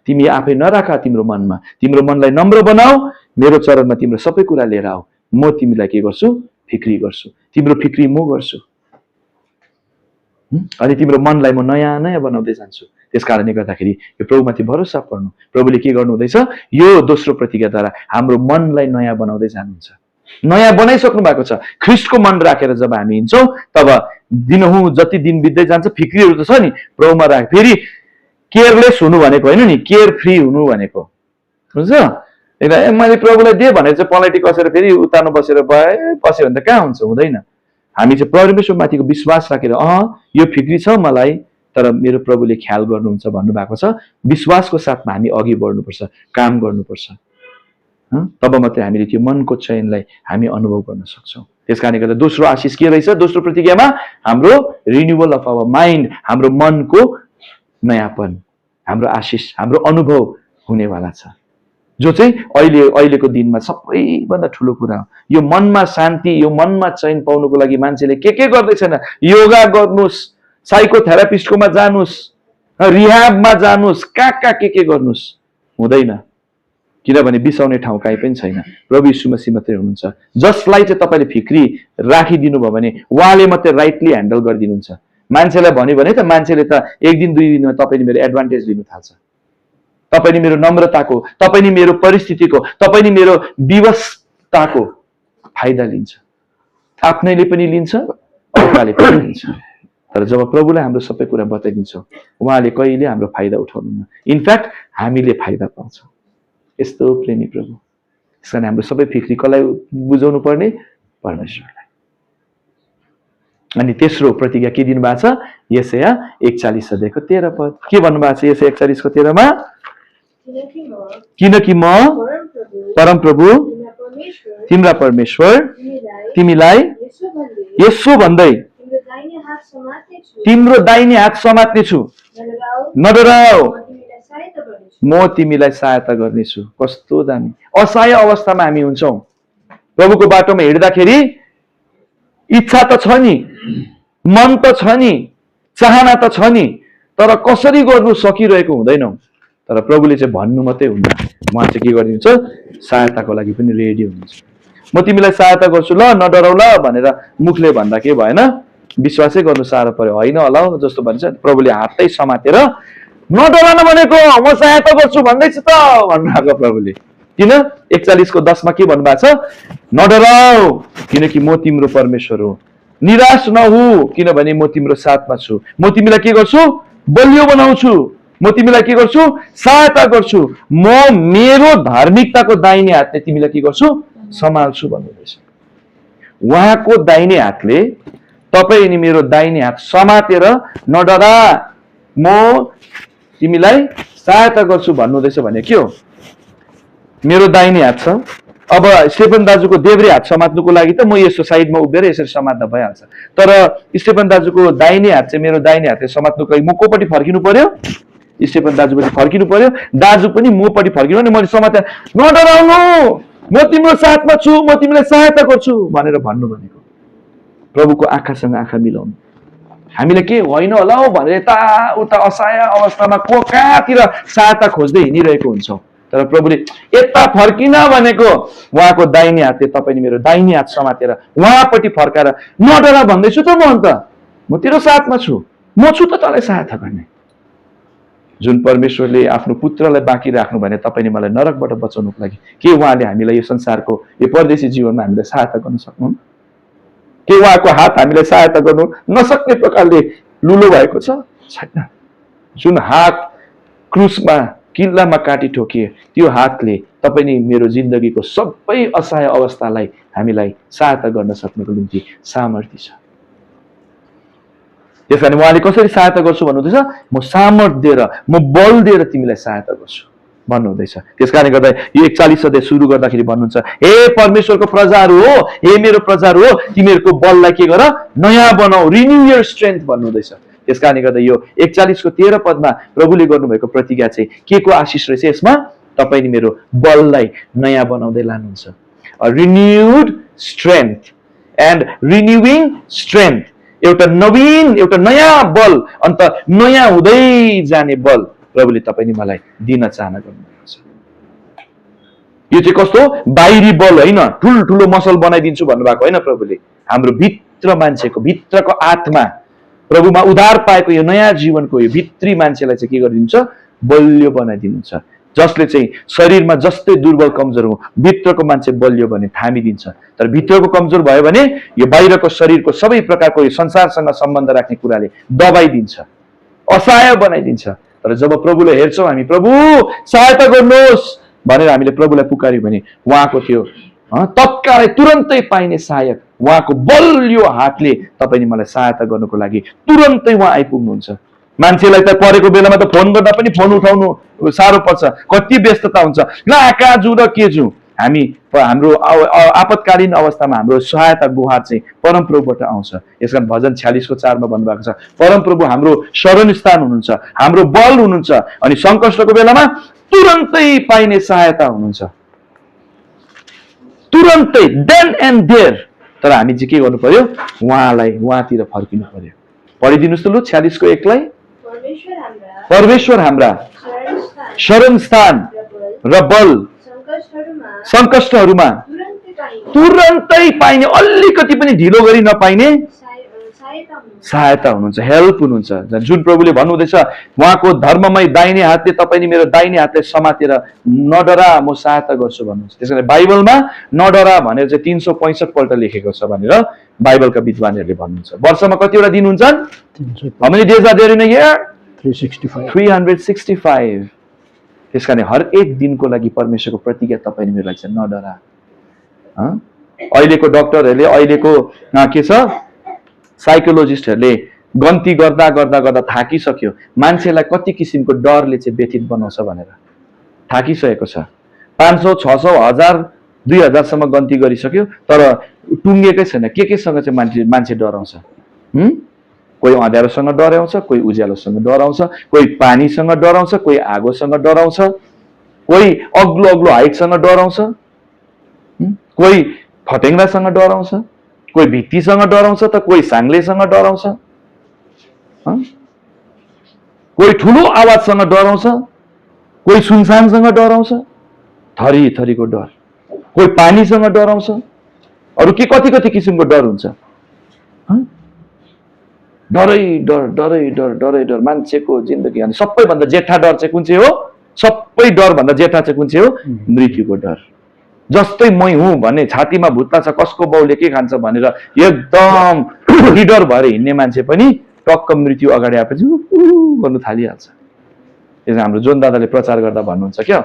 तिमी आफै नराख तिम्रो मनमा, तिम्रो मनलाई नम्र बनाऊ, मेरो चरणमा तिम्रो सबै कुरा लिएर आऊ, म तिमीलाई के गर्छु? फिक्री गर्छु, तिम्रो फिक्री म गर्छु, अनि तिम्रो मनलाई म नयाँ नयाँ बनाउँदै जान्छु। त्यस कारणले गर्दाखेरि यो प्रभुमाथि भरोसा पर्नु। प्रभुले के गर्नु हुँदैछ, यो दोस्रो प्रतिज्ञाद्वारा हाम्रो मनलाई नयाँ बनाउँदै जानुहुन्छ। नयाँ बनाइसक्नु भएको छ। ख्रिस्टको मन राखेर जब हामी हिँड्छौँ तब दिनहुँ जति दिन बित्दै जान्छ फिक्रीहरू त छ नि, प्रभुमा राख। फेरि केयरलेस हुनु भनेको होइन नि, केयर फ्री हुनु भनेको, बुझ्छ? मैले प्रभुलाई दिएँ भनेर चाहिँ पलैटी कसेर फेरि उतार्नु बसेर बस्यो भने त कहाँ हुन्छ, हुँदैन। हामी चाहिँ परमेश्वरमाथिको विश्वास राखेर यो फिक्री छ मलाई, तर मेरो प्रभुले ख्याल गर्नुहुन्छ भन्नुभएको छ, विश्वासको साथमा हामी अघि बढ्नुपर्छ, काम गर्नुपर्छ। तब मात्रै हामीले त्यो मनको चयनलाई हामी अनुभव गर्न सक्छौँ। त्यस कारणले गर्दा दोस्रो आशिष के रहेछ? दोस्रो प्रतिज्ञामा हाम्रो रिन्युअल अफ आवर माइन्ड, हाम्रो मनको नयाँपन, हाम्रो आशिष, हाम्रो अनुभव हुनेवाला छ, जो चाहिँ अहिलेको दिनमा सबैभन्दा ठुलो कुरा हो। यो मनमा शान्ति, यो मनमा चयन पाउनुको लागि मान्छेले के गर्दैछन्? योगा गर्नुहोस्, साइकोथेरापिस्टकोमा जानुहोस्, रिहाबमा जानुहोस्, कहाँ के गर्नुहोस्, हुँदैन। किनभने बिसाउने ठाउँ काहीँ पनि छैन, प्रभु यीशु मसीह मात्रै हुनुहुन्छ। जसलाई चाहिँ तपाईँले फिक्री राखिदिनु भयो भने उहाँले मात्रै राइटली ह्यान्डल गरिदिनुहुन्छ। मान्छेलाई भन्यो भने त मान्छेले त एक दिन दुई दिनमा तपाईँले मेरो एडभान्टेज लिनु थाल्छ। तपाईँले मेरो नम्रताको, तपाईँले मेरो परिस्थितिको, तपाईँले मेरो विवशताको फाइदा लिन्छ। आफ्नैले पनि लिन्छ, अर्काले पनि लिन्छ। तर जब प्रभुलाई हाम्रो सबै कुरा बताइदिन्छौँ, उहाँले कहिले हाम्रो फाइदा उठाउनुहुन्न। इनफ्याक्ट हामीले फाइदा पाउँछौँ। यस्तो प्रेमी प्रभु। त्यस कारण हाम्रो सबै फिक्री कसलाई बुझाउनु पर्ने? परमेश्वरलाई। अनि तेस्रो प्रतिज्ञा के दिनुभएको छ? यशाया 41 अध्यायको 13 पद के भन्नुभएको छ? यशाया 41 को 13 मा, किनकि म परमप्रभु तिम्रा परमेश्वर तिमीलाई यसो भन्दै तिम्रो दाहिने हात समात्ने छु, नडराऊ, म तिमीलाई सहायता गर्नेछु। कस्तो दामी! असहाय अवस्थामा हामी हुन्छौँ, प्रभुको बाटोमा हिँड्दाखेरि इच्छा त छ नि, मन त छ नि, चाहना त छ नि, तर कसरी गर्नु सकिरहेको हुँदैनौँ। तर प्रभुले चाहिँ भन्नु मात्रै हुन्न, उहाँ चाहिँ के गरिदिन्छ? सहायताको लागि पनि रेडी हुनुहुन्छ। म तिमीलाई सहायता गर्छु ल, नडराउ ल भनेर मुखले भन्दा के भएन, विश्वासै गर्नु साह्रो पर्यो, होइन होला जस्तो भन्छ। प्रभुले हातै समातेर नडराउन भनेको, म सहायता गर्छु भन्दैछु त भन्नुभएको प्रभुले। किन? 41 को 10 मा के भन्नुभएको छ? नडराऊ, किनकि म तिम्रो परमेश्वर हो, निराश नहु, किनभने म तिम्रो साथमा छु, म तिमीलाई के गर्छु? बलियो बनाउँछु, म तिमीलाई के गर्छु? सहायता गर्छु, म मेरो धार्मिकताको दाहिने हातले तिमीलाई के गर्छु? सम्हाल्छु भन्नुहुँदैछ। उहाँको दाहिने हातले तपाईँ अनि मेरो दाहिने हात समातेर नडरा, म तिमीलाई सहायता गर्छु भन्नुहुँदैछ भने के हो? मेरो दाहिने हात छ। अब स्टेफन दाजुको देब्रे हात समात्नुको लागि त म यसो साइडमा उभिएर यसरी समात्दा भइहाल्छ, तर स्टेफन दाजुको दाहिने हात चाहिँ मेरो दाहिने हातले समात्नुको लागि म कोपट्टि फर्किनु पर्यो? स्टेफन दाजुपट्टि फर्किनु पर्यो, दाजु पनि मपट्टि फर्किनु। अनि मैले समाते, नडराउनु, म तिम्रो साथमा छु, म तिमीलाई सहायता गर्छु भनेर भन्नु भनेको। प्रभुको आँखासँग आँखा मिलाउनु। हामीले के होइन होला हौ भनेर यताउता असहाय अवस्थामा कहाँतिर सहायता खोज्दै हिँडिरहेको हुन्छौँ, तर प्रभुले यता फर्किन भनेको उहाँको दाहिने हातले तपाईले मेरो दाहिने हात समातेर उहाँपट्टि फर्काएर नडरा भन्दैछु त म अन्त, म तेरो साथमा छु, म छु त तँलाई सहायता गर्ने। जुन परमेश्वरले आफ्नो पुत्रलाई बाँकी राख्नु भने तपाईले मलाई नरकबाट बचाउनुको लागि, के उहाँले हामीलाई यो संसारको यो परदेशी जीवनमा हामीलाई सहायता गर्न सक्नुहुन्न? के उहाँको हात हामीलाई सहायता गर्नु नसक्ने प्रकारले लुलो भएको छ? छैन। जुन हात क्रुसमा किल्लामा काटी ठोकिए त्यो हातले तपाईले मेरो जिन्दगीको सबै असहाय अवस्थालाई हामीलाई सहायता गर्न सक्नुको निम्ति सामर्थ्य छ। त्यसकारण उहाँले कसरी सहायता गर्छु भन्नुहुँदैछ? म सामर्थ्य दिएर, म बल दिएर तिमीलाई सहायता गर्छु भन्नुहुँदैछ। त्यसकारणले गर्दा यो 41 अध्याय सुरु गर्दाखेरि भन्नुहुन्छ, हे परमेश्वरको प्रजाहरू हो, हे मेरो प्रजाहरू हो, तिमीहरूको बललाई के गर? नयाँ बनाऊ, रिन्यू योर स्ट्रेन्थ भन्नुहुँदैछ। त्यसकारणले गर्दा यो 41 को 13 पदमा प्रभुले गर्नुभएको प्रतिज्ञा चाहिँ के को आशिष रहेछ? यसमा तपाईले मेरो बललाई नयाँ बनाउँदै लानुहुन्छ। रिन्युड स्ट्रेन्थ एन्ड रिन्युइङ स्ट्रेन्थ, एउटा नवीन, एउटा नयाँ बल, अन्त नयाँ हुँदै जाने बल प्रभुले तपाईले मलाई दिन चाहना गर्नुभएको छ। यो चाहिँ कस्तो बाहिरी बल होइन, ठुल्ठुलो मसल बनाइदिन्छु भन्नुभएको होइन प्रभुले। हाम्रो भित्र मान्छेको भित्रको आत्मा प्रभुमा उद्धार पाएको यो नयाँ जीवनको यो भित्री मान्छेलाई चाहिँ के गरिदिन्छ, बलियो बनाइदिनुहुन्छ। जसले चाहिँ शरीरमा जस्तै दुर्बल कमजोर हो, भित्रको मान्छे बलियो भने थामिदिन्छ। तर भित्रको कमजोर भयो भने यो बाहिरको शरीरको सबै प्रकारको यो संसारसँग सम्बन्ध राख्ने कुराले दबाइदिन्छ, असहाय बनाइदिन्छ। तर जब प्रभुलाई हेर्छौँ हामी, प्रभु सहायता गर्नुहोस् भनेर हामीले प्रभुलाई पुकार्यौँ भने उहाँको त्यो तत्कालै तुरन्तै पाइने सहायक, उहाँको बलियो हातले तपाईले मलाई सहायता गर्नको लागि तुरन्तै उहाँ आइपुग्नुहुन्छ। मान्छेलाई त परेको बेलामा त फोन गर्दा पनि फोन उठाउनु साह्रो पर्छ, कति व्यस्तता हुन्छ, कहाँ कहाँ जाउँ र के जाउँ। हामी हाम्रो आपतकालीन अवस्थामा हाम्रो सहायता गुहार चाहिँ परमप्रभुबाट आउँछ। यसकारण भजन 46:4 मा भन्नुभएको छ, परमप्रभु हाम्रो शरण स्थान हुनुहुन्छ, हाम्रो बल हुनुहुन्छ अनि सङ्कष्टको बेलामा तुरन्तै पाइने सहायता हुनुहुन्छ, तुरन्तै, देन एन्ड देयर। तर हामी चाहिँ के गर्नु पर्यो, उहाँतिर फर्किनु पर्यो। पढिदिनुहोस् त लु 46:1 लाई। परमेश्वर हाम्रा शरण स्थान र बल, सङ्कष्टहरूमा तुरन्तै पाइने, अलिकति पनि ढिलो गरी नपाइने सहायता हुनुहुन्छ, हेल्प हुनुहुन्छ। जुन प्रभुले भन्नुहुँदैछ उहाँको धर्ममय दाहिने हातले तपाईले मेरो दाहिने हातले समातेर नडरा म सहायता गर्छु भन्नुहुन्छ। त्यसैले बाइबलमा नडरा भनेर चाहिँ 365 पल्ट लेखेको छ भनेर बाइबलका विद्वानहरूले भन्नुहुन्छ। वर्षमा कतिवटा दिन हुन्छन्? How many days are there in a year? 365। त्यसकारण हर एक दिनको लागि परमेश्वरको प्रतिज्ञा तपाईले मेरो लागि चाहिँ नडरा। अहिलेको डक्टरहरूले, अहिलेको के छ, साइकोलोजिस्टहरूले गन्ती गर्दा गर्दा गर्दा थाकिसक्यो। मान्छेलाई कति किसिमको डरले चाहिँ व्यथित बनाउँछ भनेर थाकिसकेको छ। 500, 600, 1000, 2000 सम्म गन्ती गरिसक्यो, तर टुङ्गेकै छैन। केसँग चाहिँ मान्छे डराउँछ? कोही अँध्यारोसँग डराउँछ, कोही उज्यालोसँग डराउँछ, कोही पानीसँग डराउँछ, कोही आगोसँग डराउँछ, कोही अग्लो अग्लो हाइटसँग डराउँछ, कोही फटेङ्ग्रासँग डराउँछ, कोही भित्तीसँग डराउँछ, त कोही साङ्लेसँग डराउँछ, कोही ठुलो आवाजसँग डराउँछ, कोही सुनसानसँग डराउँछ, थरी थरीको डर, कोही पानीसँग डराउँछ, अरू के कति कति किसिमको डर हुन्छ। डरै डर, डरै डर, डरै डर मान्छेको जिन्दगी। अनि सबैभन्दा जेठा डर चाहिँ कुन चाहिँ हो? सबै डर भन्दा जेठा चाहिँ कुन चाहिँ हो? मृत्युको डर। जस्तै मै हुँ भन्ने छातीमा भुत्ता छ, कसको बाउले के खान्छ भनेर एकदम निडर भएर हिँड्ने मान्छे पनि टक्क मृत्यु अगाडि आएपछि गर्नु थालिहाल्छ। यसो हाम्रो जोन दादाले प्रचार गर्दा भन्नुहुन्छ क्या,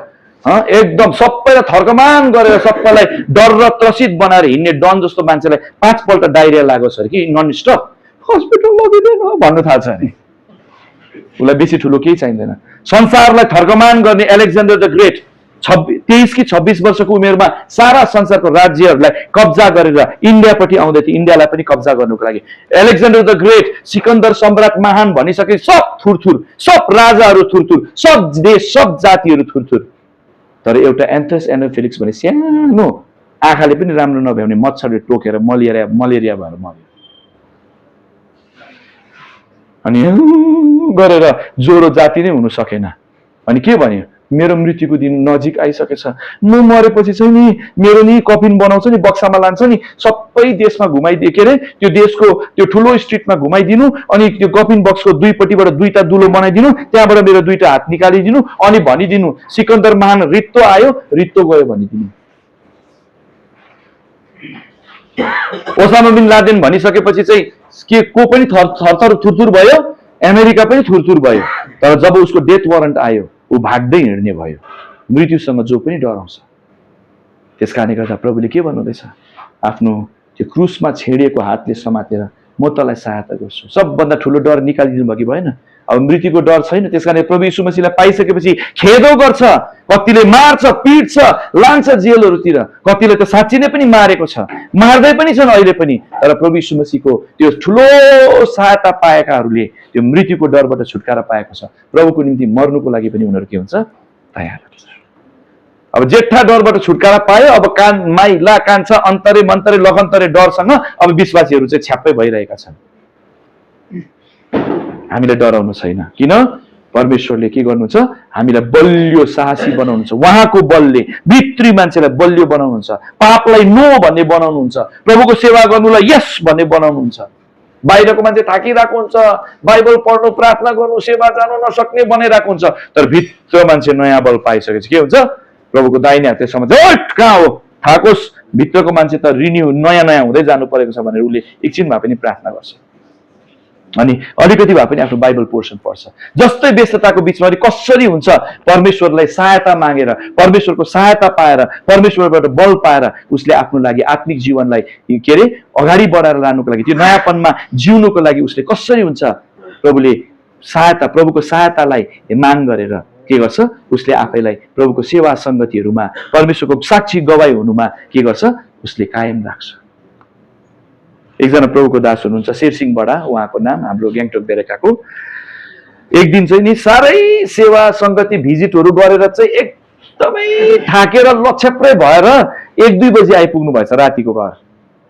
एकदम सबैलाई थर्कमान गरेर सबैलाई डर र त्रसित बनाएर हिँड्ने डन जस्तो मान्छेलाई 5 पल्ट डाइरिया लागोस् अरे कि नन स्टप हस्पिटल लगिँदैन भन्नु थाल्छ नि। उसलाई बेसी ठुलो केही चाहिँदैन। संसारलाई थर्कमान गर्ने एलेक्जेन्डर द ग्रेट 23 कि 26 वर्षको उमेरमा सारा संसारको राज्यहरूलाई कब्जा गरेर इन्डियापट्टि आउँदै थियो, इन्डियालाई पनि कब्जा गर्नुको लागि। एलेक्जेन्डर द ग्रेट, सिकन्दर सम्राट महान भनिसके सब थुरथुर, सब राजाहरू थुरथुर, सब देश सब जातिहरू थुरथुर। तर एउटा एन्थस एनोफिलिक्स भन्ने सानो आँखाले पनि राम्रो नभ्याउने मच्छरले टोकेर मलेरिया भएर मर्यो। अनि गरेर ज्वरो जाति नै हुनु सकेन। अनि के भन्यो? मेरो मृत्युको दिन नजिक आइसकेछ, म मरेपछि चाहिँ नि मेरो नि कफिन बनाउँछ नि, बक्सामा लान्छ नि, सबै देशमा घुमाइदिए के अरे त्यो देशको त्यो ठुलो स्ट्रिटमा घुमाइदिनु, अनि त्यो कफिन बक्सको दुईपट्टिबाट 2टा दुलो बनाइदिनु, त्यहाँबाट मेरो 2टा हात निकालिदिनु, अनि भनिदिनु सिकन्दर महान रित्तो आयो रित्तो गयो भनिदिनु। ओसामा बिन लादेन भनिसकेपछि चाहिँ के को पनि थरथर थुरथुर भयो, अमेरिका पनि थुरथुर भयो। तर जब उसको डेथ वारन्ट आयो ऊ भाग्दै हिँड्ने भयो। मृत्युसँग जो पनि डराउँछ। त्यस कारणले गर्दा प्रभुले के भन्नुहुँदैछ? आफ्नो त्यो क्रुसमा छेडिएको हातले समातेर म तँलाई सहायता गर्छु। सबभन्दा ठुलो डर निकालिदिनु भयो कि भएन? अब मृत्युको डर छैन। त्यस कारण प्रभु यीशु मसीहलाई पाइसकेपछि खेदो गर्छ, कतिले मार्छ, पिट्छ, लान्छ जेलहरूतिर, कतिले त साँच्ची नै पनि मारेको छ, मार्दै पनि छन् अहिले पनि। तर प्रभु यीशु मसीहको त्यो ठुलो सहायता पाएकाहरूले त्यो मृत्युको डरबाट छुटकारा पाएको छ। प्रभुको निम्ति मर्नुको लागि पनि उनीहरू के हुन्छ? तयार हुन्छ। अब जेठा डरबाट छुटकारा पायो, अब कान माइला कान्छ अन्तरे मन्तरे लगन्तरे डरसँग अब विश्वासीहरू चाहिँ छ्याप्पै भइरहेका छन्। हामीलाई डराउनु छैन। किन? परमेश्वरले के गर्नुहुन्छ? हामीलाई बलियो साहसी बनाउनुहुन्छ। उहाँको बलले भित्री मान्छेलाई बलियो बनाउनुहुन्छ, पापलाई नो भन्ने बनाउनुहुन्छ, प्रभुको सेवा गर्नुलाई यस भन्ने बनाउनुहुन्छ। बाहिरको मान्छे थाकिरहेको हुन्छ, बाइबल पढ्नु, प्रार्थना गर्नु, सेवा जानु नसक्ने बनाइरहेको हुन्छ, तर भित्र मान्छे नयाँ बल पाइसकेपछि के हुन्छ? प्रभुको दाहिने हातले समात्छ, ओट कहाँ हो थाकोस्, भित्रको मान्छे त रिन्यू नयाँ नयाँ हुँदै जानु परेको छ भनेर उसले एकछिन भए पनि प्रार्थना गर्छ, अनि अलिकति भए पनि आफ्नो बाइबल पोर्सन पढ्छ। जस्तै व्यस्तताको बिचमा अनि कसरी हुन्छ परमेश्वरलाई सहायता मागेर, परमेश्वरको सहायता पाएर, परमेश्वरबाट बल पाएर उसले आफ्नो लागि आत्मिक जीवनलाई के अरे अगाडि बढाएर लानुको लागि, त्यो नयाँपनमा जिउनुको लागि उसले कसरी हुन्छ प्रभुले सहायता, प्रभुको सहायतालाई माग गरेर के गर्छ? उसले आफैलाई प्रभुको सेवा सङ्गतिहरूमा, परमेश्वरको साक्षी गवाई हुनुमा के गर्छ? उसले कायम राख्छ। एकजना प्रभुको दास हुनुहुन्छ शेरसिंहबाट, उहाँको नाम, हाम्रो ग्याङटोक बेरेकाको। एक दिन चाहिँ नि साह्रै सेवा सङ्गति भिजिटहरू गरेर चाहिँ एकदमै थाकेर लक्षप्रै भएर 1-2 बजी आइपुग्नु भएछ रातिको घर।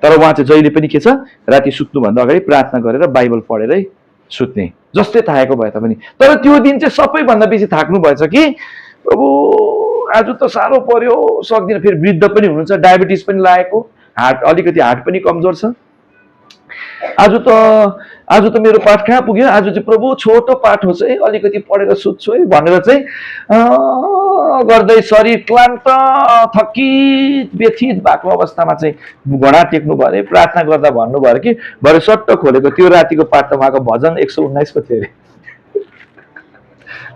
तर उहाँ चाहिँ जहिले पनि के छ, राति सुत्नुभन्दा अगाडि प्रार्थना गरेर बाइबल पढेरै सुत्ने, जस्तै थाकेको भए तापनि। तर त्यो दिन चाहिँ सबैभन्दा बेसी थाक्नु भएछ कि प्रभु आज त साह्रो पर्यो, सक्दिनँ। फेरि वृद्ध पनि हुनुहुन्छ, डायबिटिज पनि लागेको, अलिकति हार्ट पनि कमजोर छ। आज त मेरो पाठ कहाँ पुग्यो, आज चाहिँ प्रभु छोटो पाठ हो चाहिँ अलिकति पढेर सुत्छु है भनेर चाहिँ गर्दै शरीर क्लान्त, थकित, व्यथित भएको अवस्थामा चाहिँ घोडा टेक्नु भयो अरे, प्रार्थना गर्दा भन्नुभयो अरे कि भरे सट्ट खोलेको त्यो रातिको पाठ त उहाँको भजन 119 को थियो अरे।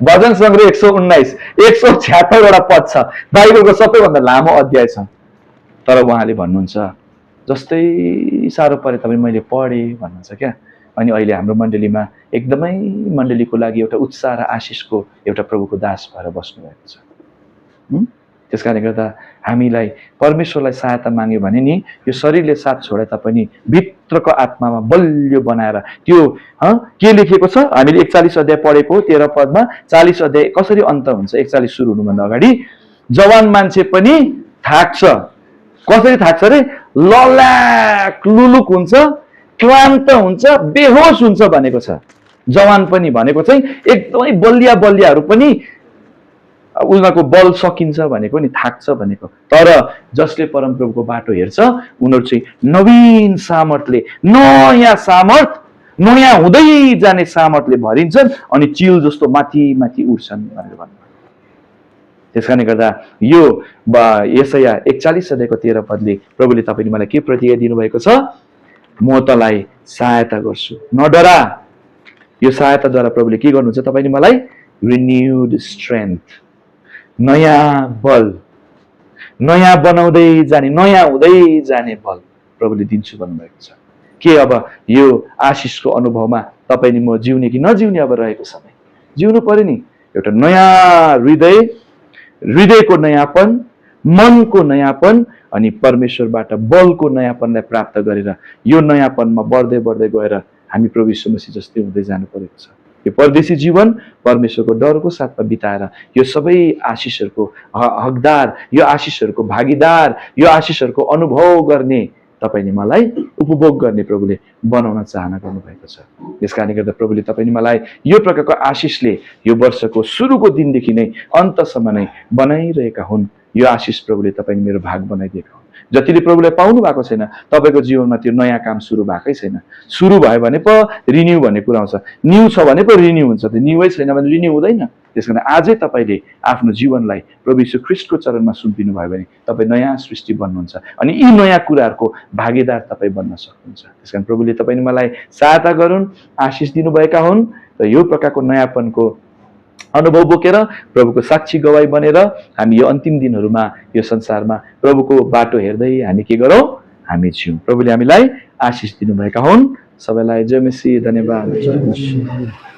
भजन सङ्ग्रह 119, 176 वटा पद छ, बाइबलको सबैभन्दा लामो अध्याय छ। तर उहाँले भन्नुहुन्छ जस्तै साह्रो परे तपाईँ मैले पढेँ भन्नुहुन्छ क्या। अनि अहिले हाम्रो मण्डलीमा एकदमै मण्डलीको लागि एउटा उत्साह र आशिषको एउटा प्रभुको दास भएर बस्नुभएको छ। त्यस कारणले गर्दा हामीलाई परमेश्वरलाई सहायता माग्यो भने नि यो शरीरले साथ छोडे तापनि भित्रको आत्मामा बलियो बनाएर त्यो के लेखेको छ, हामीले 41 अध्याय पढेको 13 पदमा, 40 अध्याय कसरी अन्त हुन्छ, 41 सुरु हुनुभन्दा अगाडि जवान मान्छे पनि थाक्छ। कसरी थाक्छ अरे? लल्याक लुलुक हुन्छ, क्लान्त हुन्छ, बेहोस हुन्छ भनेको छ। जवान पनि भनेको चाहिँ एकदमै बलिया बलियाहरू पनि उनीहरूको बल सकिन्छ भनेको नि, थाक्छ भनेको। तर जसले परमप्रभुको बाटो हेर्छ उनीहरू चाहिँ नवीन सामर्थले, नयाँ सामर्थ, नयाँ हुँदै जाने सामर्थले भरिन्छन् अनि चिल जस्तो माथि माथि उठ्छन् भनेर भन्नु। त्यस कारणले गर्दा यो यशाया 41 अध्यायको 13 पदले प्रभुले तपाईँले मलाई के प्रतिज्ञा दिनुभएको छ? म तँलाई सहायता गर्छु, नडरा। यो सहायताद्वारा प्रभुले के गर्नुहुन्छ? तपाईँले मलाई रिन्युड स्ट्रेन्थ, नयाँ बल, नयाँ बनाउँदै जाने, नयाँ हुँदै जाने बल प्रभुले दिन्छु भन्नुभएको छ। के अब यो आशिषको अनुभवमा तपाईँले म जिउने कि नजिउने अब रहेको समय? जिउनु पर्यो नि। एउटा नयाँ हृदयको नयाँपन, मनको नयाँपन अनि परमेश्वरबाट बलको नयाँपनलाई प्राप्त गरेर यो नयाँपनमा बढ्दै बढ्दै गएर हामी प्रभु यीशु मसीह जस्तै हुँदै जानु परेको छ। यो परदेशी जीवन परमेश्वरको डरको साथमा बिताएर यो सबै आशिषहरूको हकदार, यो आशिषहरूको भागीदार, यो आशिषहरूको अनुभव गर्ने तपाईँले मलाई उपभोग गर्ने प्रभुले बनाउन चाहना गर्नुभएको छ। यस कारणले गर्दा प्रभुले तपाईँले मलाई यो प्रकारको आशिषले यो वर्षको सुरुको दिनदेखि नै अन्तसम्म नै बनाइरहेका हुन्। यो आशिष प्रभुले तपाईँले मेरो भाग बनाइदिएका हुन्। जतिले प्रभुलाई पाउनु भएको छैन तपाईँको जीवनमा त्यो नयाँ काम सुरु भएकै छैन। सुरु भयो भने पो रिन्यू भन्ने कुरा आउँछ, न्यू छ भने पो रिन्यू हुन्छ, त्यो न्यूै छैन भने रिन्यू हुँदैन। त्यस कारण आजै तपाईँले आफ्नो जीवनलाई प्रभु यीशु ख्रीष्टको चरणमा सुम्पिनु भयो भने तपाईँ नयाँ सृष्टि बन्नुहुन्छ अनि यी नयाँ कुराहरूको भागीदार तपाईँ बन्न सक्नुहुन्छ। त्यस कारण प्रभुले तपाईँले मलाई सहायता गरून्, आशिष दिनुभएका हुन् र यो प्रकारको नयाँपनको अनुभव बोकेर प्रभुको साक्षी गवाई बनेर हामी यो अन्तिम दिनहरूमा यो संसारमा प्रभुको बाटो हेर्दै हामी के गरौँ? हामी जिउँ। प्रभुले हामीलाई आशिष दिनुभएका हुन्। सबैलाई जय मसीह, धन्यवाद।